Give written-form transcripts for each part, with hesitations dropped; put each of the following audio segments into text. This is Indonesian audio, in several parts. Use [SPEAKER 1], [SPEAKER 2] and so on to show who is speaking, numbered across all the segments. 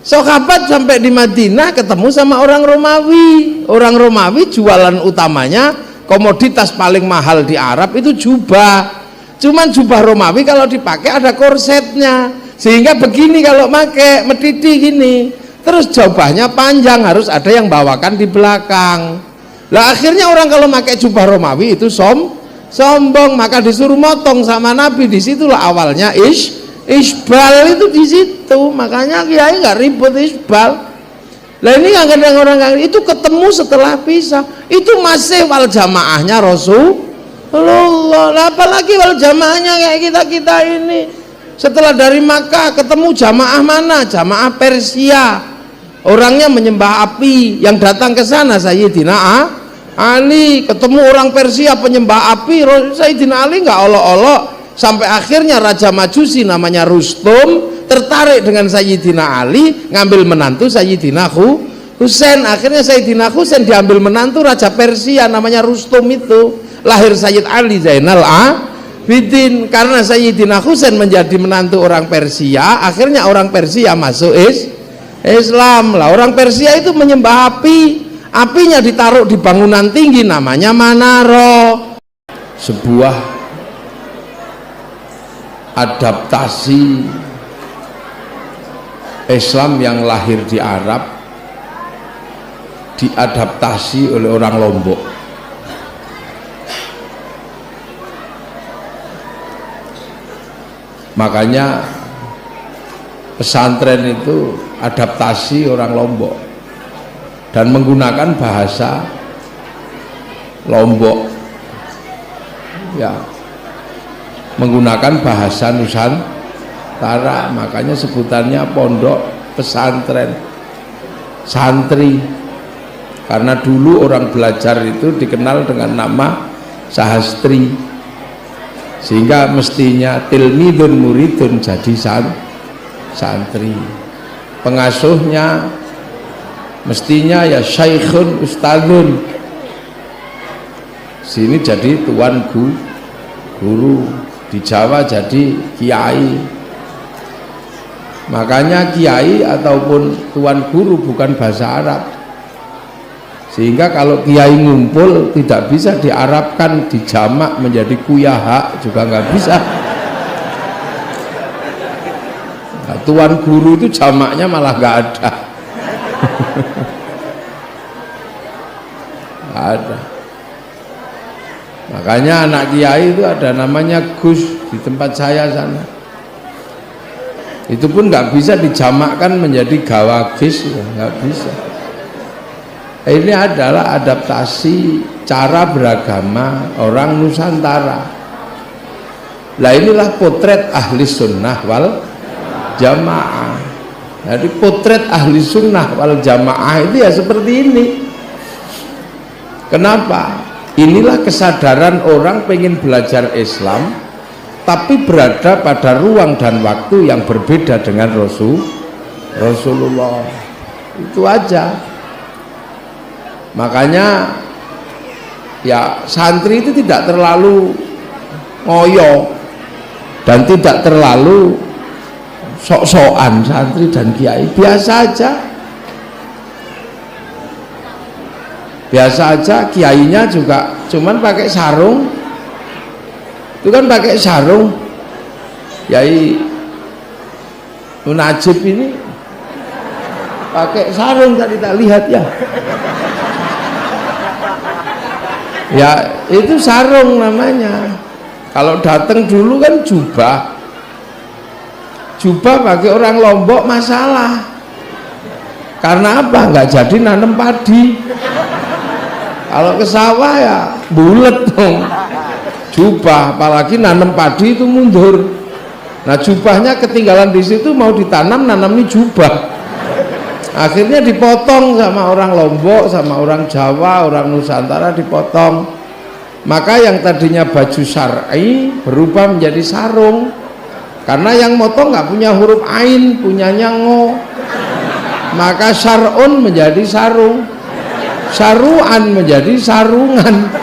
[SPEAKER 1] Sahabat sampai di Madinah ketemu sama orang Romawi. Orang Romawi jualan utamanya, komoditas paling mahal di Arab itu jubah. Cuman jubah Romawi kalau dipakai ada korsetnya, sehingga begini kalau pakai medidi gini. Terus jubahnya panjang, harus ada yang bawakan di belakang. Lah akhirnya orang kalau pakai jubah Romawi itu sombong, maka disuruh motong sama Nabi. Disitulah awalnya isbal itu di situ. Makanya kiai nggak ribut isbal. Lah ini kadang orang itu ketemu setelah pisah, itu masih wal jamaahnya Rasulullah. Lah apalagi wal jamaahnya kayak kita ini. Setelah dari Makkah ketemu jamaah mana? Jamaah Persia. Orangnya menyembah api. Yang datang ke sana Sayyidina Ali. Ketemu orang Persia penyembah api. Sayyidina Ali nggak olok-olok. Sampai akhirnya Raja Majusi namanya Rustum tertarik dengan Sayyidina Ali, ngambil menantu Sayyidina Husain. Akhirnya Sayyidina Husain diambil menantu Raja Persia namanya Rustum itu. Lahir Sayyid Ali Zainal Abidin. Karena Sayyidina Husain menjadi menantu orang Persia, akhirnya orang Persia masuk Islam. Lah orang Persia itu menyembah api. Apinya ditaruh di bangunan tinggi namanya Manaro. Sebuah adaptasi Islam yang lahir di Arab diadaptasi oleh orang Lombok. Makanya pesantren itu adaptasi orang Lombok dan menggunakan bahasa Lombok, ya, menggunakan bahasa Nusantara. Makanya sebutannya pondok pesantren santri, karena dulu orang belajar itu dikenal dengan nama sahastri, sehingga mestinya tilmidun muridun jadi santri. Pengasuhnya mestinya ya syaikhun ustadzun, sini jadi tuan guru, di Jawa jadi kiai. Makanya kiai ataupun tuan guru bukan bahasa Arab, sehingga kalau kiai ngumpul tidak bisa diarabkan, dijamak menjadi kuyaha juga nggak bisa. Nah, tuan guru itu jamaknya malah nggak ada. Nggak ada. Makanya anak kiai itu ada namanya Gus di tempat saya sana. Itu pun nggak bisa dijamakkan menjadi gawagis, ya, nggak bisa. Ini adalah adaptasi cara beragama orang Nusantara. Nah inilah potret ahli sunnah wal jamaah. Jadi potret ahli sunnah wal jamaah itu ya seperti ini. Kenapa? Inilah kesadaran orang pengen belajar Islam, tapi berada pada ruang dan waktu yang berbeda dengan Rasulullah. Itu aja. Makanya ya santri itu tidak terlalu ngoyo dan tidak terlalu sok-sokan. Santri dan kiai biasa aja, biasa aja. Kiainya juga cuman pakai sarung, itu kan pakai sarung. Kiai Munajib ini pakai sarung, tadi tak lihat ya. Ya itu sarung namanya. Kalau datang dulu kan jubah pakai orang Lombok masalah. Karena apa? Nggak jadi nanam padi. Kalau ke sawah ya bulet dong jubah, apalagi nanam padi itu mundur. Nah jubahnya ketinggalan di situ, mau ditanam, nanamnya jubah. Akhirnya dipotong sama orang Lombok, sama orang Jawa, orang Nusantara dipotong. Maka yang tadinya baju syar'i berubah menjadi sarung, karena yang motong nggak punya huruf ain, punyanya ngo. Maka syar'un menjadi sarung, saruan menjadi sarungan.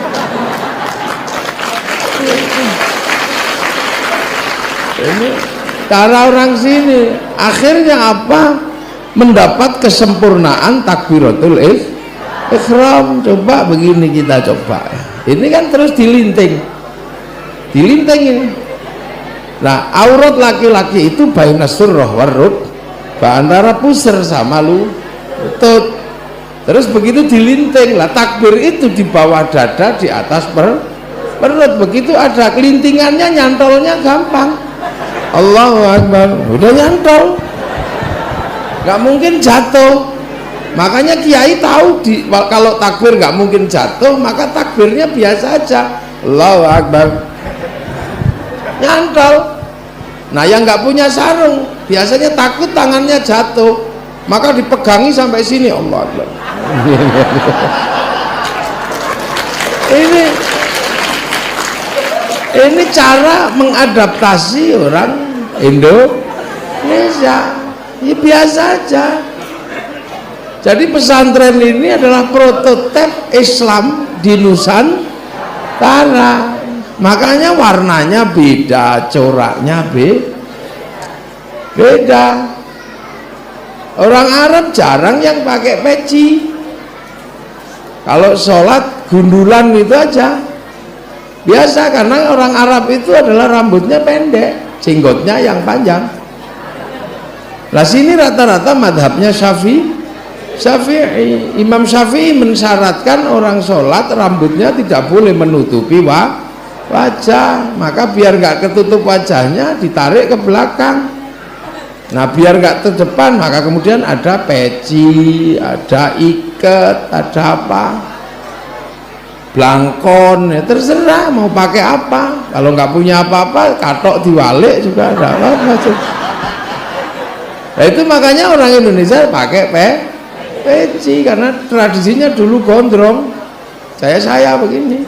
[SPEAKER 1] Ini cara orang sini. Akhirnya apa? mendapat kesempurnaan takbiratul ihram. Coba begini kita coba, ini kan terus dilinting ini. Nah, aurat laki-laki itu baina surrah warud, antara pusar sama lutut. Terus begitu dilinting lah, takbir itu di bawah dada, di atas perut. Begitu ada kelintingannya, nyantolnya gampang. Allahu Akbar, udah nyantol, nggak mungkin jatuh. Makanya kiai tahu kalau takbir nggak mungkin jatuh, maka takbirnya biasa aja, Allahu Akbar, nyantol. Nah, yang nggak punya sarung biasanya takut tangannya jatuh, maka dipegangi sampai sini, Allah Akbar. Ini cara mengadaptasi orang Indonesia. Ya biasa aja. Jadi pesantren ini adalah prototipe Islam di Nusantara. Makanya warnanya beda, coraknya beda. Orang Arab jarang yang pakai peci. Kalau sholat gundulan itu aja biasa, karena orang Arab itu adalah rambutnya pendek, jenggotnya yang panjang. Nah, sini rata-rata madhabnya Syafi'i. Imam Syafi'i mensyaratkan orang sholat rambutnya tidak boleh menutupi wajah, maka biar nggak ketutup wajahnya ditarik ke belakang. Nah, biar nggak ke depan, maka kemudian ada peci, ada iket, ada apa, blangkon, ya terserah mau pakai apa. Kalau nggak punya apa-apa, katok diwalik juga ada apa-apa. Nah, itu makanya orang Indonesia pakai peci, karena tradisinya dulu gondrong. Saya begini.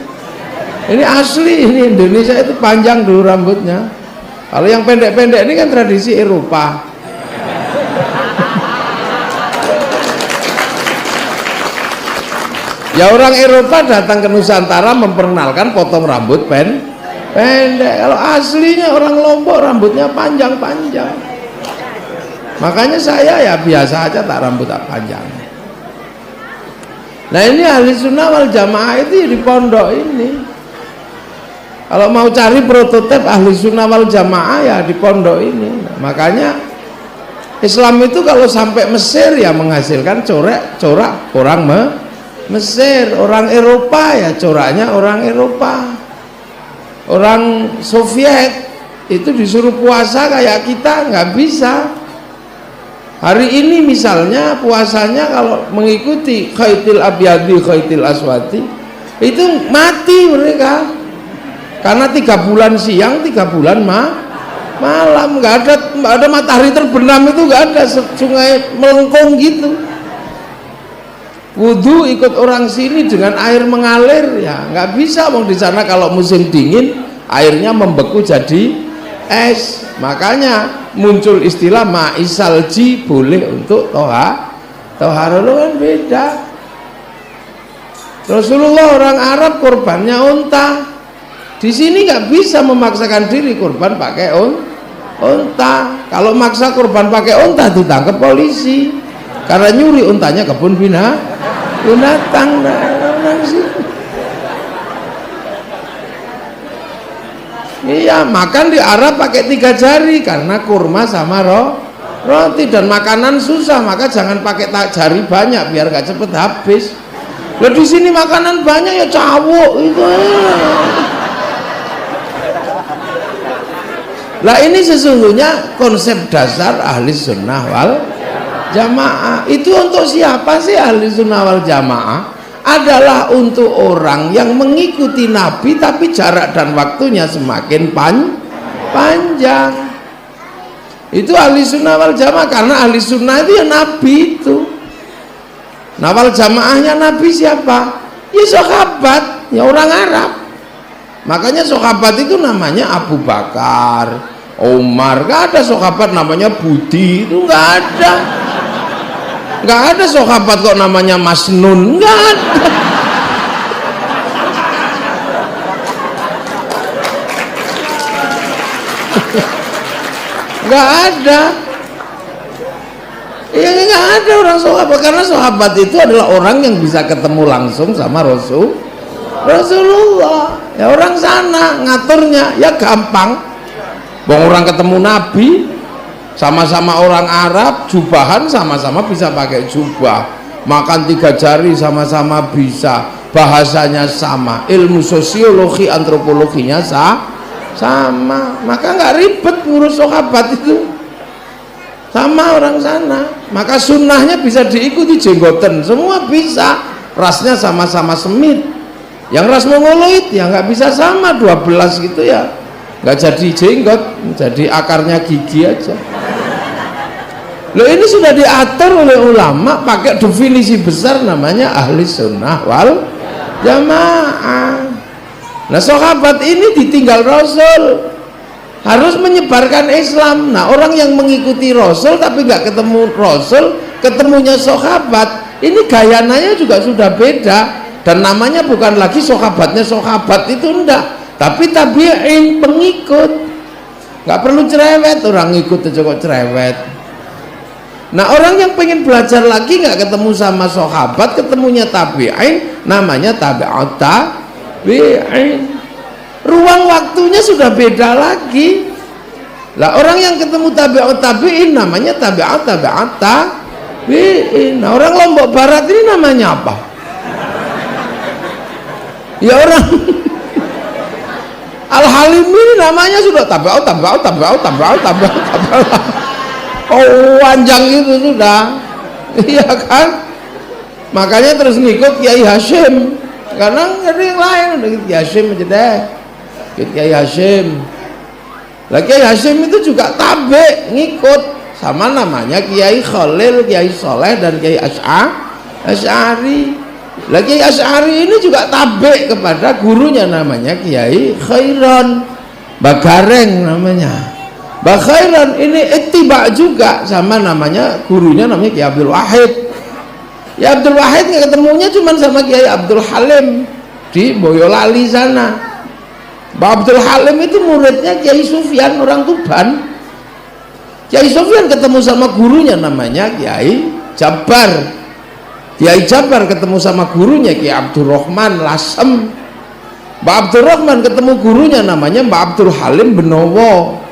[SPEAKER 1] Ini asli, ini Indonesia itu panjang dulu rambutnya. Kalau yang pendek-pendek ini kan tradisi Eropa. Ya, orang Eropa datang ke Nusantara memperkenalkan potong rambut pendek. Kalau aslinya orang Lombok rambutnya panjang-panjang. Makanya saya ya biasa aja, tak rambut tak panjang. Nah, ini ahli sunnah wal jamaah itu di pondok ini. Kalau mau cari prototipe ahli sunnah wal jamaah ya di pondok ini. Nah, makanya Islam itu kalau sampai Mesir ya menghasilkan corak orang Mesir, orang Eropa ya coraknya orang Eropa. Orang Soviet itu disuruh puasa kayak kita nggak bisa. Hari ini misalnya puasanya kalau mengikuti khaitil abyadi khaitil aswati itu mati mereka, karena 3 bulan siang 3 bulan malam, nggak ada matahari terbenam, itu nggak ada, sungai melengkung gitu. Wudhu ikut orang sini dengan air mengalir, ya nggak bisa. Mau di sana kalau musim dingin airnya membeku jadi es, makanya muncul istilah ma'isalji, boleh untuk toharoh kan beda. Rasulullah orang Arab korbannya unta, di sini nggak bisa memaksakan diri korban pakai unta. Kalau maksa korban pakai unta ditangkap polisi, karena nyuri untanya kebun binatang. Iya, makan di Arab pakai 3 jari karena kurma sama roti, dan makanan susah, maka jangan pakai jari banyak biar gak cepet habis. Loh, di sini makanan banyak ya cawuk itu. Lah, ini sesungguhnya konsep dasar ahli sunnah wal jamaah. Itu untuk siapa sih ahli sunnah wal jamaah? Adalah untuk orang yang mengikuti Nabi tapi jarak dan waktunya semakin panjang. Itu ahli sunnah wal jamaah, karena ahli sunnah itu ya Nabi itu. Nah, wal jamaahnya Nabi siapa? Ya sahabat, ya orang Arab. Makanya sahabat itu namanya Abu Bakar, Umar. Gak ada sahabat namanya Budi, itu gak ada. Nggak ada sahabat kok namanya Mas Nun, nggak ada. Nggak ada. Ya nggak ada orang sahabat, karena sahabat itu adalah orang yang bisa ketemu langsung sama Rasulullah. Ya orang sana ngaturnya ya gampang. Orang ketemu Nabi, sama-sama orang Arab, jubahan sama-sama bisa pakai jubah, makan 3 jari sama-sama bisa, bahasanya sama, ilmu sosiologi antropologinya sama, maka nggak ribet ngurus sahabat itu, sama orang sana. Maka sunnahnya bisa diikuti, jenggoten semua bisa, rasnya sama-sama semit. Yang ras mongoloid ya nggak bisa sama 12 gitu ya, nggak jadi jenggot, jadi akarnya gigi aja. Loh, ini sudah diatur oleh ulama pakai definisi besar namanya ahli sunnah wal jamaah. Nah, sahabat ini ditinggal Rasul, harus menyebarkan Islam. Nah, orang yang mengikuti Rasul tapi nggak ketemu Rasul, ketemunya sahabat, ini gayananya juga sudah beda. Dan namanya bukan lagi sahabatnya sahabat itu, enggak, tapi tabi'in, pengikut. Nggak perlu cerewet, orang ngikut aja kok cerewet. Nah, orang yang pengen belajar lagi nggak ketemu sama sahabat, ketemunya tabi'in, namanya tabi'ut tabi'in. Ruang waktunya sudah beda lagi. Lah, orang yang ketemu tabi'ut tabi'in namanya tabi'ut tabi'in. Nah, orang Lombok Barat ini namanya apa? Ya orang Al-Halim ini namanya sudah tabi'ut. Oh, panjang itu sudah. Iya kan? Makanya terus ngikut Kiai Hashim, karena ada yang lain udah gitu, Kiai Hashim aja deh, Kiai Hashim. Lah Kiai Hashim itu juga tabe, ngikut sama namanya Kiai Khalil, Kiai Soleh dan Kiai Asy'ari. Lah Kiai Asy'ari ini juga tabe kepada gurunya namanya Kiai Khairon, Bagareng namanya. Bakhairan ini ittiba juga sama namanya gurunya namanya Kiai Abdul Wahid. Ya Abdul Wahid nggak ketemunya cuma sama Kiai Abdul Halim di Boyolali sana. Mbak Abdul Halim itu muridnya Kiai Sufyan, orang Tuban. Kiai Sufyan ketemu sama gurunya namanya Kiai Jabar. Kiai Jabar ketemu sama gurunya Kiai Abdurrahman Lasem. Mbak Abdurrahman ketemu gurunya namanya Mbak Abdul Halim Benowo.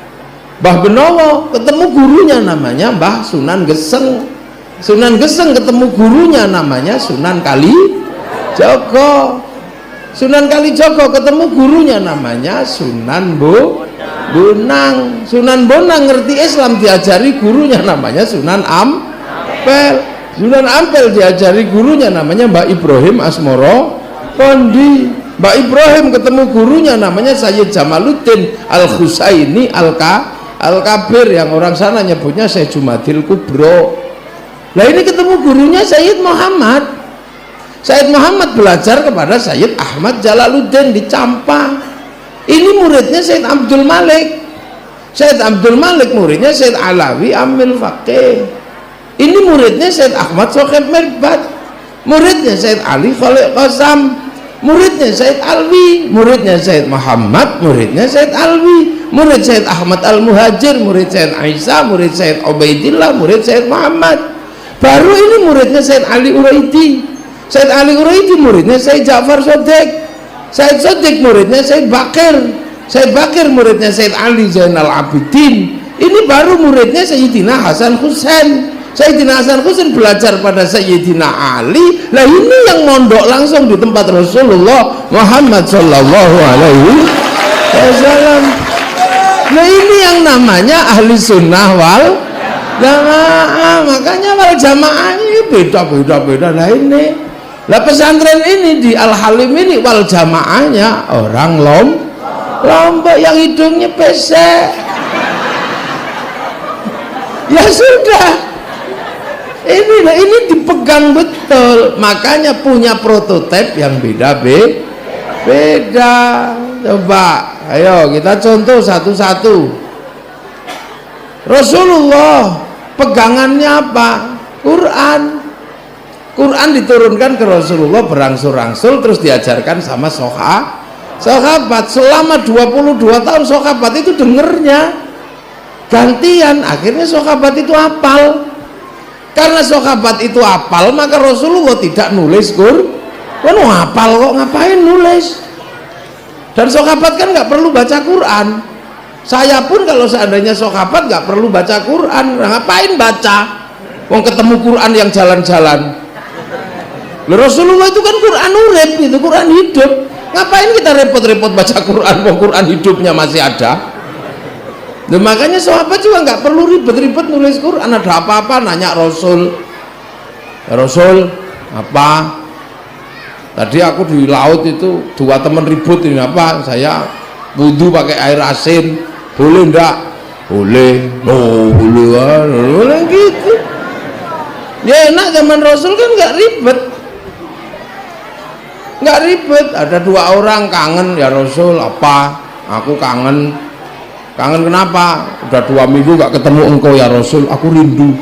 [SPEAKER 1] Mbah Benowo ketemu gurunya namanya Mbah Sunan Geseng. Sunan Geseng ketemu gurunya namanya Sunan Kalijogo. Sunan Kalijogo ketemu gurunya namanya Sunan Bonang. Sunan Bonang ngerti Islam, diajari gurunya namanya Sunan Ampel. Sunan Ampel diajari gurunya namanya Mbah Ibrahim Asmoro Kondi. Mbah Ibrahim ketemu gurunya namanya Sayyid Jamaluddin Al-Husaini Al-Kabir, yang orang sana nyebutnya Syekh Jumadil Kubro. Nah, ini ketemu gurunya Sayyid Muhammad. Sayyid Muhammad belajar kepada Sayyid Ahmad Jalaluddin di Campa. Ini muridnya Sayyid Abdul Malik. Sayyid Abdul Malik muridnya Sayyid Alawi Amil Faqih. Ini muridnya Sayyid Ahmad Sokhib Mirbat. Muridnya Sayyid Ali Khalid Qasam. Muridnya Sayyid Alwi, muridnya Sayyid Muhammad, muridnya Sayyid Alwi, murid Sayyid Ahmad Al-Muhajir, murid Sayyid Aisyah, murid Sayyid Ubaidillah, murid Sayyid Muhammad. Baru ini muridnya Sayyid Ali Uraidi. Sayyid Ali Uraidi muridnya Sayyid Ja'far Shadiq. Sayyid Shadiq muridnya Sayyid Bakir. Sayyid Bakir muridnya Sayyid Ali Zainal Abidin. Ini baru muridnya Sayyidina Hasan Husain. Sayyidina Hasan Husain belajar pada Sayyidina Ali. Lah ini yang mondok langsung di tempat Rasulullah Muhammad Sallallahu Alaihi Wasallam. Nah, ini yang namanya ahli sunnah wal jamaah. Makanya wal jamaah ini beda. Nah ini, lah pesantren ini di Al-Halim ini wal jamaahnya orang Lombok yang hidungnya pesek. Ya sudah. Ini dipegang betul, makanya punya prototipe yang beda. Coba ayo kita contoh satu-satu. Rasulullah pegangannya apa? Quran diturunkan ke Rasulullah berangsur-angsur, terus diajarkan sama sahabat. Selama 22 tahun sahabat itu dengernya gantian, akhirnya sahabat itu hafal. Karena sahabat itu hafal, maka Rasulullah tidak nulis Quran. Hafal kok, ngapain nulis? Dan sahabat kan nggak perlu baca Quran. Saya pun kalau seandainya sahabat nggak perlu baca Quran, ngapain baca? Wong ketemu Quran yang jalan-jalan. Rasulullah itu kan Quran urip, itu Quran hidup. Ngapain kita repot-repot baca Quran? Wong Quran hidupnya masih ada. Nah, makanya sahabat juga nggak perlu ribet-ribet nulis Quran. Ada apa-apa nanya Rasul. Rasul apa? Tadi aku di laut itu 2 teman ribut ini apa? Saya wudhu pakai air asin, boleh enggak? Boleh. Oh, boleh gitu. Ya enak, zaman Rasul kan nggak ribet. Nggak ribet. Ada 2 orang kangen, ya Rasul apa? Aku kangen. Kangen kenapa? Udah 2 minggu nggak ketemu engkau ya Rasul, aku rindu.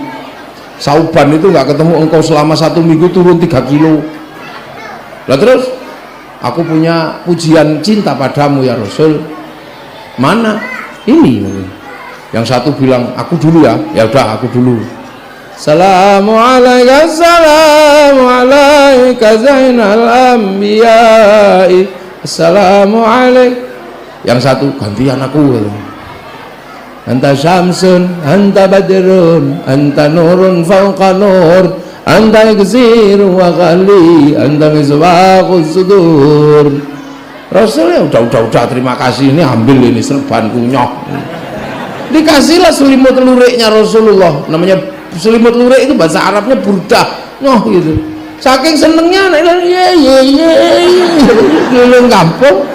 [SPEAKER 1] Sauban itu nggak ketemu engkau selama 1 minggu, turun 3 kilo. Lah terus aku punya pujian cinta padamu ya Rasul. Mana? Ini. Yang satu bilang aku dulu ya. Ya udah aku dulu. Assalamualaikum, assalamualaikum zainal anbiya. Assalamualaikum. Yang satu gantian aku. Anta syamsun, anta badrun, anta nurun fauqa nur, anta iksir wa ghali, anta misbahus sudur. Rasulnya udah terima kasih, ini ambil ini serbanku nyoh. Dikasihlah selimut luriknya Rasulullah, namanya selimut lurik itu bahasa Arabnya burdah, nyoh gitu. Saking senengnya anak keliling kampung.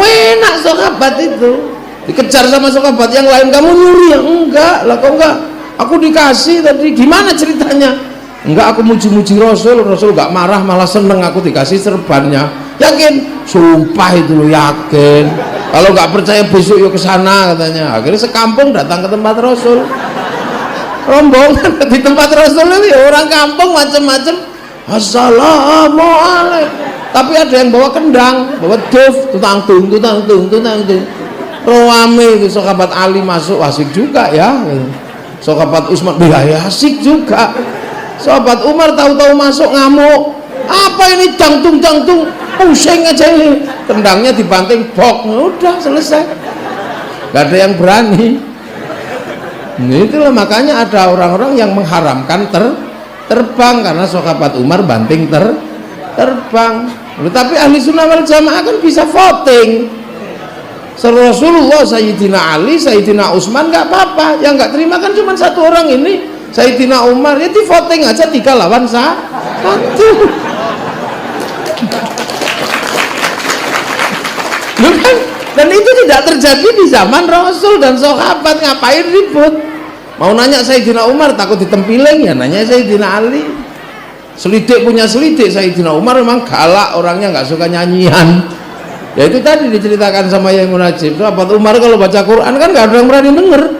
[SPEAKER 1] Enak sahabat itu, dikejar sama sahabat yang lain, kamu nyuri ya? Enggak lah, kok enggak, aku dikasih tadi. Gimana ceritanya? Enggak, aku muji-muji Rasul. Rasul enggak marah, malah seneng aku dikasih serbannya. Yakin? Sumpah itu lo yakin. Kalau enggak percaya besok yuk ke sana katanya. Akhirnya sekampung datang ke tempat Rasul, rombongan di tempat Rasul itu orang kampung macam-macam. Assalamualaikum. Tapi ada yang bawa kendang, bawa duf, tutang tung. Rame itu sahabat Ali masuk, asik juga ya. Sahabat Utsman ya asik juga. Sahabat Umar tahu-tahu masuk ngamuk. Apa ini jangtung, pusing aja ini. Kendangnya dibanting, bok, udah selesai. Gak ada yang berani. Nah, itulah makanya ada orang-orang yang mengharamkan terbang karena sahabat Umar banting terbang. Tapi ahli sunnah wal jamaah kan bisa voting. Rasulullah, Sayyidina Ali, Sayyidina Utsman nggak apa-apa. Yang nggak terima kan cuma 1 orang ini, Sayyidina Umar. Ya di voting aja 3 lawan 1. Dan itu tidak terjadi di zaman Rasul dan sahabat. Ngapain ribut? Mau nanya Sayyidina Umar takut ditempileng, ya nanya Sayyidina Ali. Selidik punya selidik. Sayyidina Umar memang galak orangnya, nggak suka nyanyian. Ya itu tadi diceritakan sama yang munajib. Sahabat Umar kalau baca Quran kan nggak ada yang berani denger.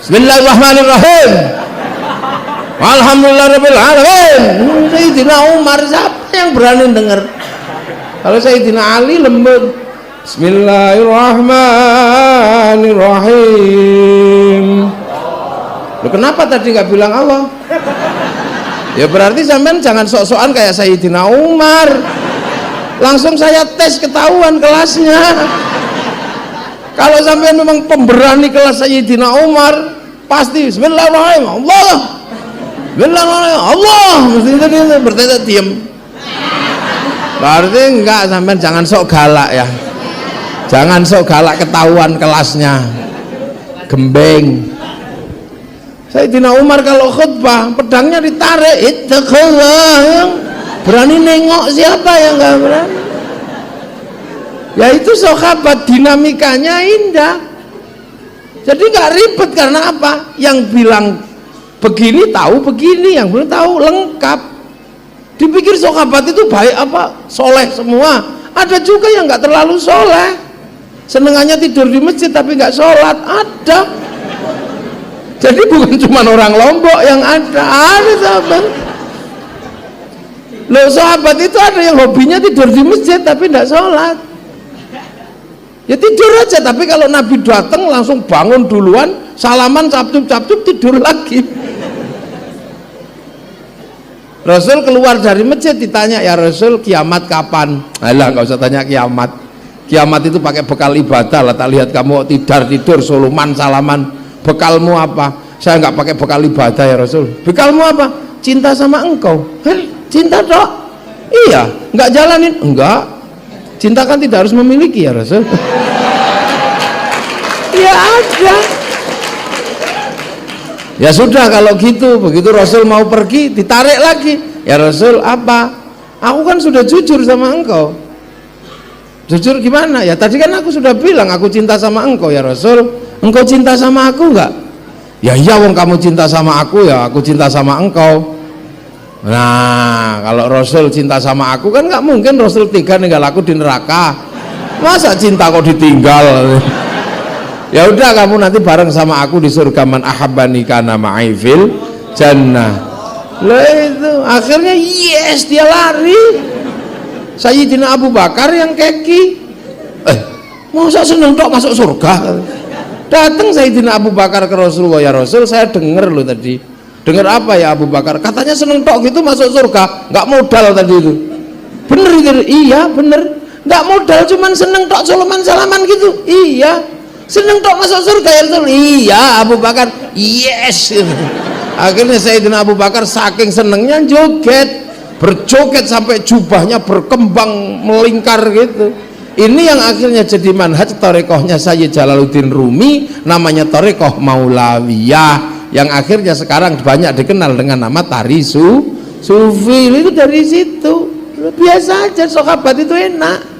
[SPEAKER 1] Bismillahirrahmanirrahim. Alhamdulillahirabbil alamin. Sayyidina Umar siapa yang berani denger? Kalau Sayyidina Ali lembut. Bismillahirrahmanirrahim. Loh, kenapa tadi nggak bilang Allah? Ya berarti sampean jangan sok-sokan kayak Sayyidina Umar. Langsung saya tes, ketahuan kelasnya. Kalau sampean memang pemberani kelas Sayyidina Umar, pasti Bismillahirrahmanirrahim, Allah. Bismillahirrahmanirrahim, Allah. Mesti itu bertanya diam. Berarti enggak, sampean jangan sok galak ya. Jangan sok galak, ketahuan kelasnya. Gembeng. Sayyidina Umar kalau khutbah pedangnya ditarik, itu yang berani nengok siapa yang nggak berani? Ya itu sahabat, dinamikanya indah. Jadi nggak ribet karena apa? Yang bilang begini tahu begini, yang belum tahu lengkap. Dipikir sahabat itu baik apa? Soleh semua. Ada juga yang nggak terlalu soleh. Senengannya tidur di masjid tapi nggak sholat, ada. Jadi bukan cuma orang Lombok yang ada sahabat. Loh, sahabat itu ada yang hobinya tidur di masjid tapi tidak sholat. Ya tidur aja, tapi kalau Nabi datang langsung bangun duluan, salaman, capcuk tidur lagi. Rasul keluar dari masjid ditanya, ya Rasul kiamat kapan? Alah, nggak usah tanya kiamat. Kiamat itu pakai bekal ibadah lah. Tak lihat kamu tidur suluman salaman, bekalmu apa? Saya nggak pakai bekal ibadah ya Rasul. Bekalmu apa? Cinta sama engkau. Cinta dok? Iya. Nggak jalanin? Enggak. Cinta kan tidak harus memiliki ya Rasul. Ya ada. Ya sudah kalau gitu, begitu Rasul mau pergi ditarik lagi. Ya Rasul apa? Aku kan sudah jujur sama engkau. Jujur gimana? Ya tadi kan aku sudah bilang aku cinta sama engkau ya Rasul. Engkau cinta sama aku enggak? Ya iya wong kamu cinta sama aku ya aku cinta sama engkau. Nah kalau Rasul cinta sama aku kan nggak mungkin Rasul tega ninggal aku di neraka. Masa cinta kok ditinggal? Ya udah kamu nanti bareng sama aku di surga, man ahabbani kana ma'i fil jannah. Lah itu akhirnya yes, dia lari. Sayyidina Abu Bakar yang keki. Masa seneng tok masuk surga? Datang Sayyidina Abu Bakar ke Rasulullah, ya Rasul saya dengar loh tadi. Dengar apa ya Abu Bakar? Katanya seneng tok gitu masuk surga, nggak modal tadi itu. Bener itu? Iya bener. Nggak modal, cuman seneng tok salaman gitu. Iya. Seneng tok masuk surga ya Rasul. Iya Abu Bakar. Yes. Akhirnya Sayyidina Abu Bakar saking senengnya joget, berjoget sampai jubahnya berkembang melingkar gitu. Ini yang akhirnya jadi manhaj tarekohnya Sayyid Jalaluddin Rumi, namanya tarekoh Maulawiyah, yang akhirnya sekarang banyak dikenal dengan nama tari sufi. Itu dari situ. Biasa aja, sahabat itu enak.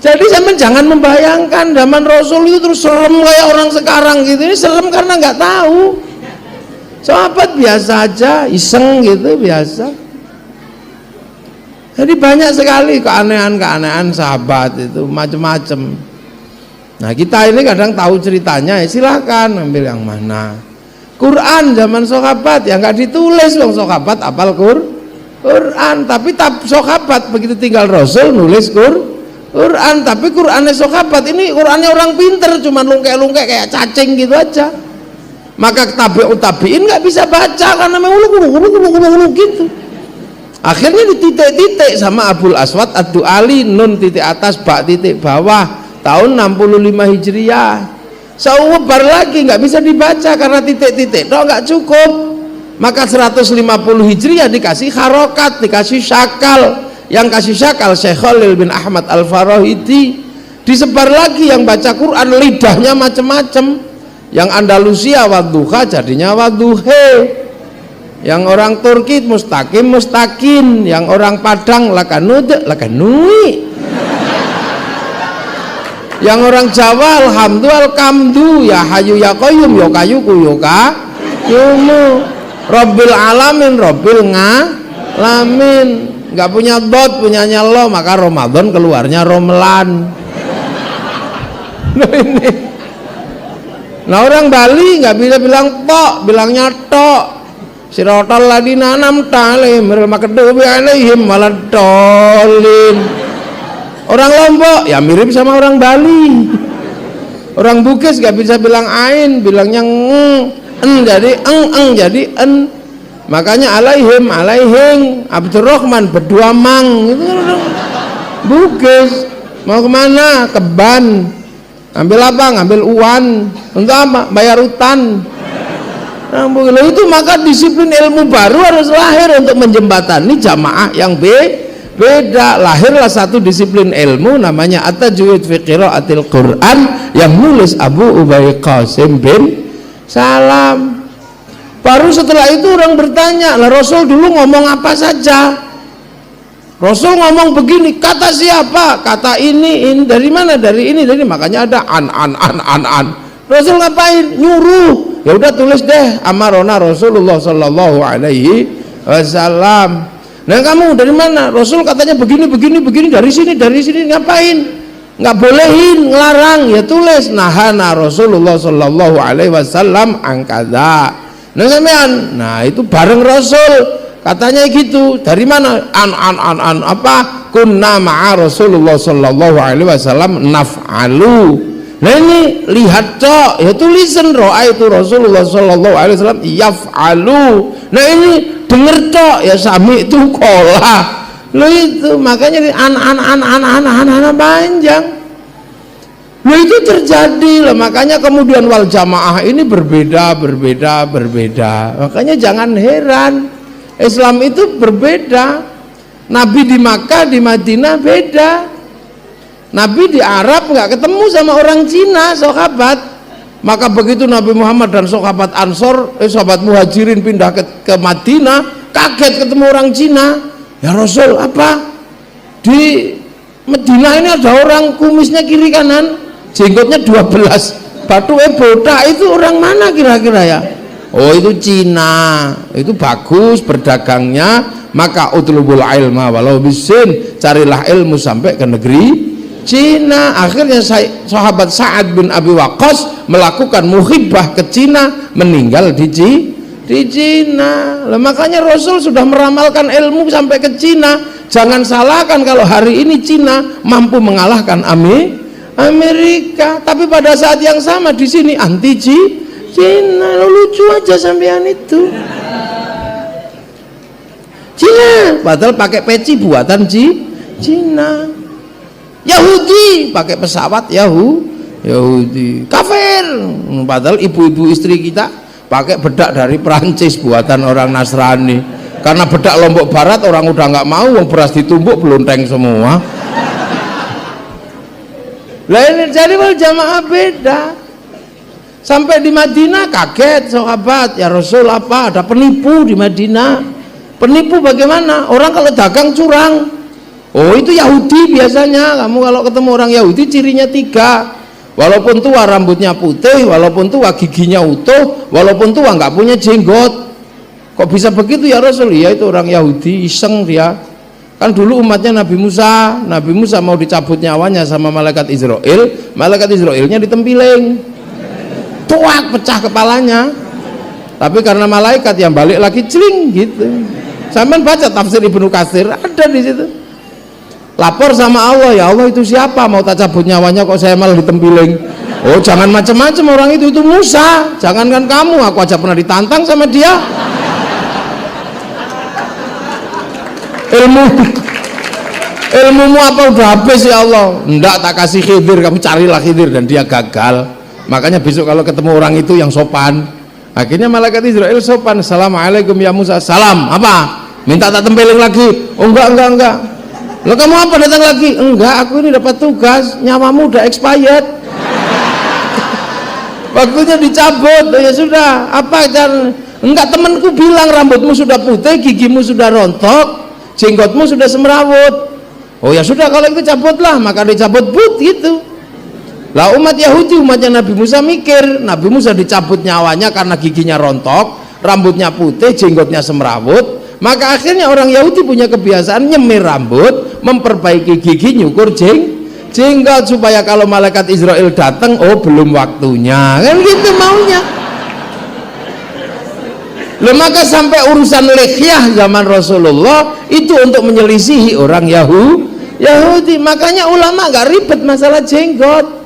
[SPEAKER 1] Jadi sampean jangan membayangkan zaman Rasul itu terus serem kayak orang sekarang gitu. Ini serem karena nggak tahu. Sahabat biasa aja, iseng gitu, biasa. Jadi banyak sekali keanehan sahabat itu, macam-macam. Nah kita ini kadang tahu ceritanya, ya silakan ambil yang mana. Quran zaman sahabat ya nggak ditulis dong, sahabat apal Quran, tapi sahabat begitu tinggal Rasul nulis Quran, tapi Qurannya sahabat ini Qurannya orang pinter, cuma lungkek-lungkek kayak cacing gitu aja. Maka tabi'in nggak bisa baca karena memang gitu. Akhirnya dititik-titik sama Abul Aswad Ad-Du'ali, nun titik atas bak titik bawah, tahun 65 Hijriah. Saubar lagi nggak bisa dibaca karena titik-titik doang nggak cukup. Maka 150 Hijriah dikasih harokat, dikasih syakal. Yang kasih syakal Syekh Khalil bin Ahmad Al-Farahidi. Disebar lagi yang baca Quran lidahnya macam-macam. Yang Andalusia wadduha jadinya wadduhe. Yang orang Turki mustaqim, yang orang Padang lakanui. Yang orang Jawa alhamdulillah kamdu, ya hayu ya qayyum, ya kayuku ya yumu. Rabbil alamin, rabbil ngalamin. Nggak punya dot, punyanya lo, maka Ramadan keluarnya Romlan. Nah orang Bali nggak bisa bilang tok, bilangnya tok. Sirotol ladina nam talim makedubi alaihim waladolin. Orang Lombok ya mirip sama orang Bali. Orang Bugis nggak bisa bilang ain, bilangnya jadi jadi en. Makanya alaihim Abdurrahman berdua mang itu Bugis. Mau kemana? Ke Ban. Ambil apa? Ngambil uan. Untuk apa? Bayar utang. Nah, itu maka disiplin ilmu baru harus lahir untuk menjembatani jamaah yang beda. Lahirlah satu disiplin ilmu namanya At-Tajwid fi Qiraatil Quran yang nulis Abu Ubay Qasim bin Salam. Baru setelah itu orang bertanya, lah Rasul dulu ngomong apa saja? Rasul ngomong begini, kata siapa? Kata ini dari mana? Dari ini, makanya ada an. Rasul ngapain? Nyuruh. Ya udah tulis deh, amarona Rasulullah sallallahu alaihi wasallam. Nah kamu dari mana? Rasul katanya begini, dari sini ngapain? Nggak bolehin, ngelarang. Ya tulis, nahana Rasulullah sallallahu alaihi wasallam angkada. Nah sampean, nah itu bareng Rasul katanya gitu. Dari mana? Apa? Kunna ma'a Rasulullah sallallahu alaihi wasallam naf'alu. Nah ini lihat cok, ya tulisan roa itu Rasulullah sallallahu alaihi wasallam yaf'alu. Nah ini denger cok, ya sami itu kola. Lo itu makanya anak panjang. Lo itu terjadi lah, makanya kemudian wal jamaah ini berbeda. Makanya jangan heran, Islam itu berbeda. Nabi di Makkah, di Madinah beda. Nabi di Arab nggak ketemu sama orang Cina, sahabat. Maka begitu Nabi Muhammad dan sahabat Ansor, sahabat Muhajirin pindah ke Madinah, kaget ketemu orang Cina. Ya Rasul, apa? Di Madinah ini ada orang kumisnya kiri kanan, jenggotnya 12, batuke botak, itu orang mana kira-kira ya? Oh itu Cina, itu bagus berdagangnya. Maka utlubul ilma walau bisin, carilah ilmu sampai ke negeri Cina. Akhirnya sahabat Sa'ad bin Abi Waqqas melakukan muhibah ke Cina, meninggal di Cina. Lah makanya Rasul sudah meramalkan ilmu sampai ke Cina. Jangan salahkan kalau hari ini Cina mampu mengalahkan Amerika, tapi pada saat yang sama di sini anti Cina. Lucu aja sampean itu. Cina padahal pakai peci buatan Cina. Yahudi pakai pesawat Yahudi. Kafir padahal ibu-ibu istri kita pakai bedak dari Perancis buatan orang Nasrani. Karena bedak Lombok Barat orang udah nggak mau, wong beras ditumbuk belonteng semua. Lah ini jadi wal jamaah beda. Sampai di Madinah kaget sahabat, ya Rasul apa? Ada penipu di Madinah. Penipu bagaimana? Orang kalau dagang curang. Oh itu Yahudi biasanya. Kamu kalau ketemu orang Yahudi cirinya 3. Walaupun tua rambutnya putih, walaupun tua giginya utuh, walaupun tua nggak punya jenggot. Kok bisa begitu ya Rasul? Ya itu orang Yahudi, iseng dia. Kan dulu umatnya Nabi Musa mau dicabut nyawanya sama malaikat Israel. Malaikat Israelnya ditempiling, tuak pecah kepalanya. Tapi karena malaikat yang balik lagi celing gitu. Sampean baca tafsir Ibnu Katsir, ada di situ. Lapor sama Allah, ya Allah itu siapa? Mau tak cabut nyawanya kok saya malah ditempiling. Oh jangan macam-macam orang itu Musa. Jangankan kamu, aku aja pernah ditantang sama dia. Ilmumu apa udah habis ya Allah? Enggak, tak kasih Khidir, kamu carilah Khidir, dan dia gagal. Makanya besok kalau ketemu orang itu yang sopan. Akhirnya malaikat Israel sopan. Assalamualaikum ya Musa. Salam, apa? Minta tak tempeling lagi? Oh enggak. Lo kamu apa datang lagi? Enggak, aku ini dapat tugas, nyawamu udah expired. Waktunya dicabut. Ya sudah, apa cara? Enggak, temanku bilang rambutmu sudah putih, gigimu sudah rontok, jenggotmu sudah semrawut. Oh ya sudah, kalau itu cabutlah. Maka dicabut gitu. Lah umat Yahudi, umatnya Nabi Musa mikir, Nabi Musa dicabut nyawanya karena giginya rontok, rambutnya putih, jenggotnya semrawut. Maka akhirnya orang Yahudi punya kebiasaan nyemir rambut, memperbaiki gigi, nyukur jenggot supaya kalau malaikat Israel datang, oh belum waktunya, kan gitu maunya. Loh, maka sampai urusan lihyah zaman Rasulullah itu untuk menyelisihi orang Yahudi. Makanya ulama nggak ribet masalah jenggot.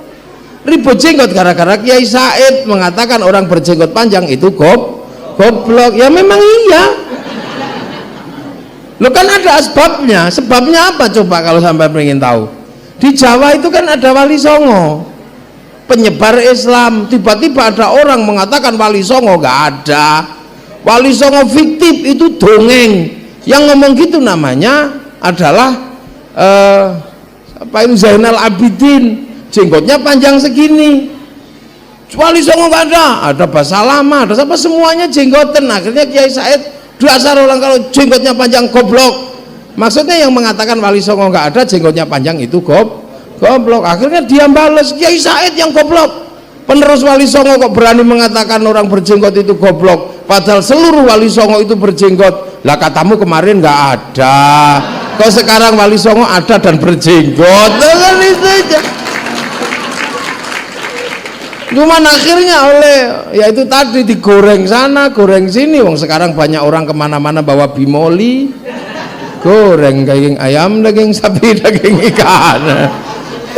[SPEAKER 1] Ribut jenggot gara-gara Kiai Said mengatakan orang berjenggot panjang itu goblok. Ya memang iya. Lo kan ada asbabnya. Sebabnya apa coba kalau sampai pengen tahu? Di Jawa itu kan ada Wali Songo, penyebar Islam. Tiba-tiba ada orang mengatakan Wali Songo, nggak ada. Wali Songo fiktif, itu dongeng. Yang ngomong gitu namanya adalah Zainal Abidin, jenggotnya panjang segini. Wali Songo nggak ada bahasa lama, ada apa, semuanya jenggotan. Akhirnya Kiai Said, dasar orang kalau jenggotnya panjang goblok. Maksudnya yang mengatakan Wali Songo nggak ada, jenggotnya panjang itu goblok. Akhirnya dia balas, Kiai Said yang goblok. Penerus Wali Songo kok berani mengatakan orang berjenggot itu goblok, padahal seluruh Wali Songo itu berjenggot. Lah katamu kemarin nggak ada, kok sekarang Wali Songo ada dan berjenggot? Kan itu aja. Cuman akhirnya ya itu tadi digoreng sana goreng sini, wong sekarang banyak orang kemana-mana bawa bimoli, goreng daging ayam, daging sapi, daging ikan,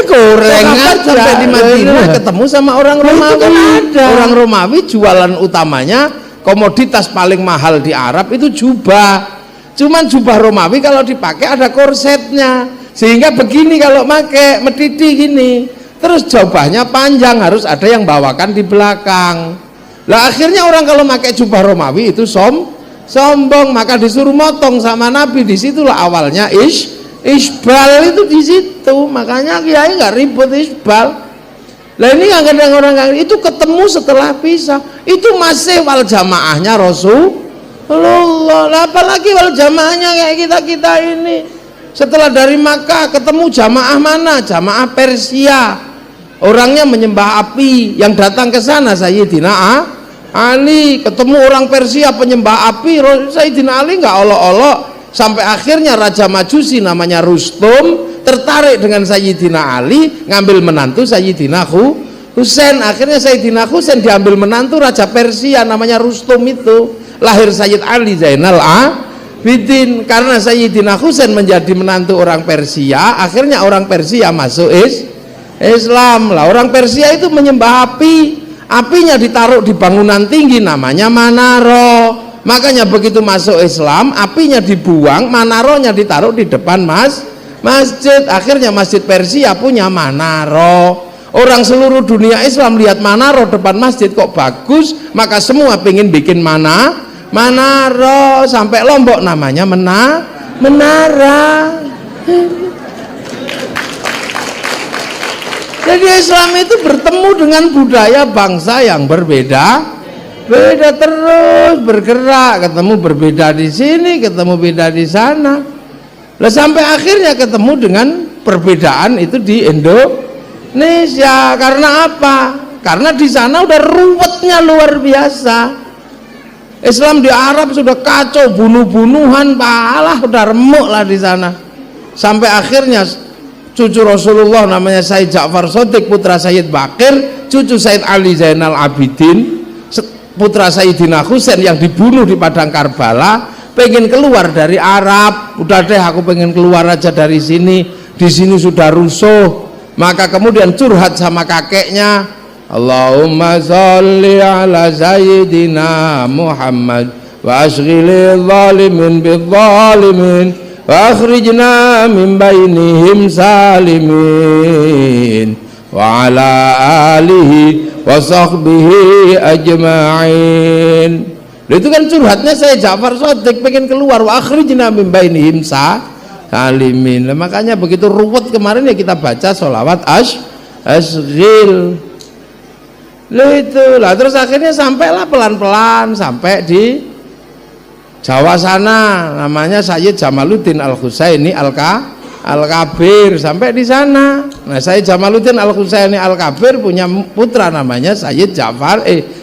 [SPEAKER 1] gorengan sampai di Madinah ketemu sama orang Romawi. Orang Romawi jualan utamanya, komoditas paling mahal di Arab itu jubah. Cuman jubah Romawi kalau dipakai ada korsetnya, sehingga begini kalau pakai medidi gini, terus jubahnya panjang, harus ada yang bawakan di belakang. Lah akhirnya orang kalau pakai jubah Romawi itu sombong, maka disuruh motong sama Nabi. Disitulah awalnya isbal itu di situ. Makanya kiai nggak ribut isbal. Lah ini kadang orang itu ketemu setelah pisah, itu masih wal jamaahnya Rasul. Allah, apalagi wal jamaahnya kayak kita ini. Setelah dari Makkah ketemu jamaah mana? Jamaah Persia. Orangnya menyembah api. Yang datang ke sana Sayyidina Ali. Ketemu orang Persia penyembah api. Sayyidina Ali nggak olok-olok. Sampai akhirnya Raja Majusi namanya Rustum tertarik dengan Sayyidina Ali, ngambil menantu Sayyidina Husain. Akhirnya Sayyidina Husain diambil menantu Raja Persia namanya Rustum itu. Lahir Sayyid Ali Zainal Abidin. Karena Sayyidina Husain menjadi menantu orang Persia, akhirnya orang Persia masuk Islam. Lah orang Persia itu menyembah api, apinya ditaruh di bangunan tinggi namanya Manaro. Makanya begitu masuk Islam, apinya dibuang, Manaronya ditaruh di depan masjid. Akhirnya masjid Persia punya Manaro. Orang seluruh dunia Islam lihat Manaro depan masjid kok bagus, maka semua pengen bikin Manaro. Sampai Lombok namanya menara. Jadi Islam itu bertemu dengan budaya bangsa yang berbeda terus, bergerak, ketemu berbeda di sini, ketemu beda di sana. Lah sampai akhirnya ketemu dengan perbedaan itu di Indonesia. Karena apa? Karena di sana udah ruwetnya luar biasa. Islam di Arab sudah kacau, bunuh-bunuhan, palah udah remuk lah di sana. Sampai akhirnya cucu Rasulullah namanya Sayyid Ja'far Shadiq, putra Sayyid Bakir, cucu Sayyid Ali Zainal Abidin, putra Sayyidina Husain yang dibunuh di padang Karbala, pengen keluar dari Arab. Udah deh, aku pengen keluar aja dari sini, di sini sudah rusuh. Maka kemudian curhat sama kakeknya, Allahumma sholli ala Sayyidina Muhammad wa ashghilil zalimin bizzalimin wa akhrijna min bainihim salimin wa ala alihi wa sahbihi ajma'in. Itu kan curhatnya saya Ja'far Shadiq, pengen keluar, wa akhrijna min bainihim salimin. Makanya begitu ruwet kemarin ya kita baca sholawat asghil. Lah terus akhirnya sampailah pelan-pelan sampai di Jawa sana, namanya Sayyid Jamaluddin Al-Husaini Al-Kabir, sampai di sana. Nah, Sayyid Jamaluddin Al-Husaini Al-Kabir punya putra namanya Sayyid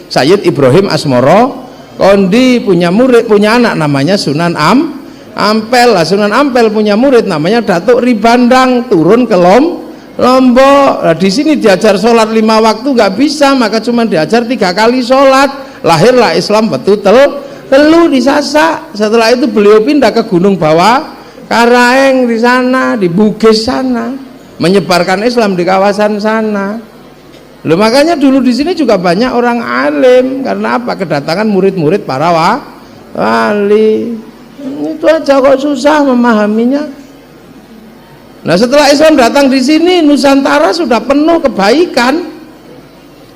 [SPEAKER 1] Sayyid Ibrahim Asmoro Kondi, punya murid, punya anak namanya Sunan Ampel. Lah Sunan Ampel punya murid namanya Datuk Ribandang, turun ke Lombok. Nah, di sini diajar sholat 5 waktu nggak bisa, maka cuma diajar 3 kali sholat. Lahirlah Islam telu di Sasak. Setelah itu beliau pindah ke Gunung Bawah Karaeng di sana, di Bugis sana, menyebarkan Islam di kawasan sana. Loh, makanya dulu di sini juga banyak orang alim. Karena apa? Kedatangan murid-murid para wali. Itu aja kok susah memahaminya. Nah, setelah Islam datang di sini, Nusantara sudah penuh kebaikan.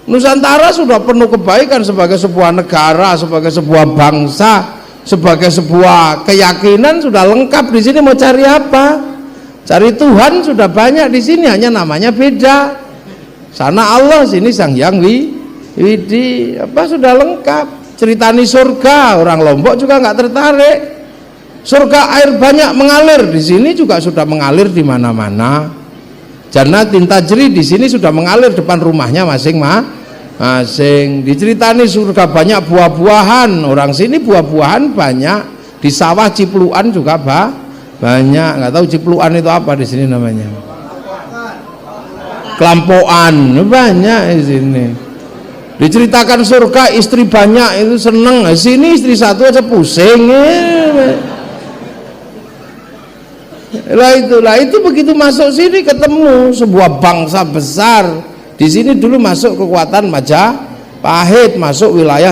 [SPEAKER 1] Nusantara sudah penuh kebaikan sebagai sebuah negara, sebagai sebuah bangsa, sebagai sebuah keyakinan sudah lengkap di sini. Mau cari apa? Cari Tuhan sudah banyak di sini, hanya namanya beda. Sana Allah, sini Sang Hyang Widi. Apa sudah lengkap? Ceritani surga, orang Lombok juga nggak tertarik. Surga air banyak mengalir, di sini juga sudah mengalir di mana-mana. Jannatin tajri di sini sudah mengalir depan rumahnya masing-masing. Diceritani surga banyak buah-buahan, orang sini buah-buahan banyak. Di sawah cipluan juga banyak. Nggak tahu cipluan itu apa di sini namanya. Kelampoan banyak di sini. Diceritakan surga istri banyak itu seneng, sini istri satu aja pusing. Lah itu begitu masuk sini ketemu sebuah bangsa besar. Di sini dulu masuk kekuatan Majapahit, masuk wilayah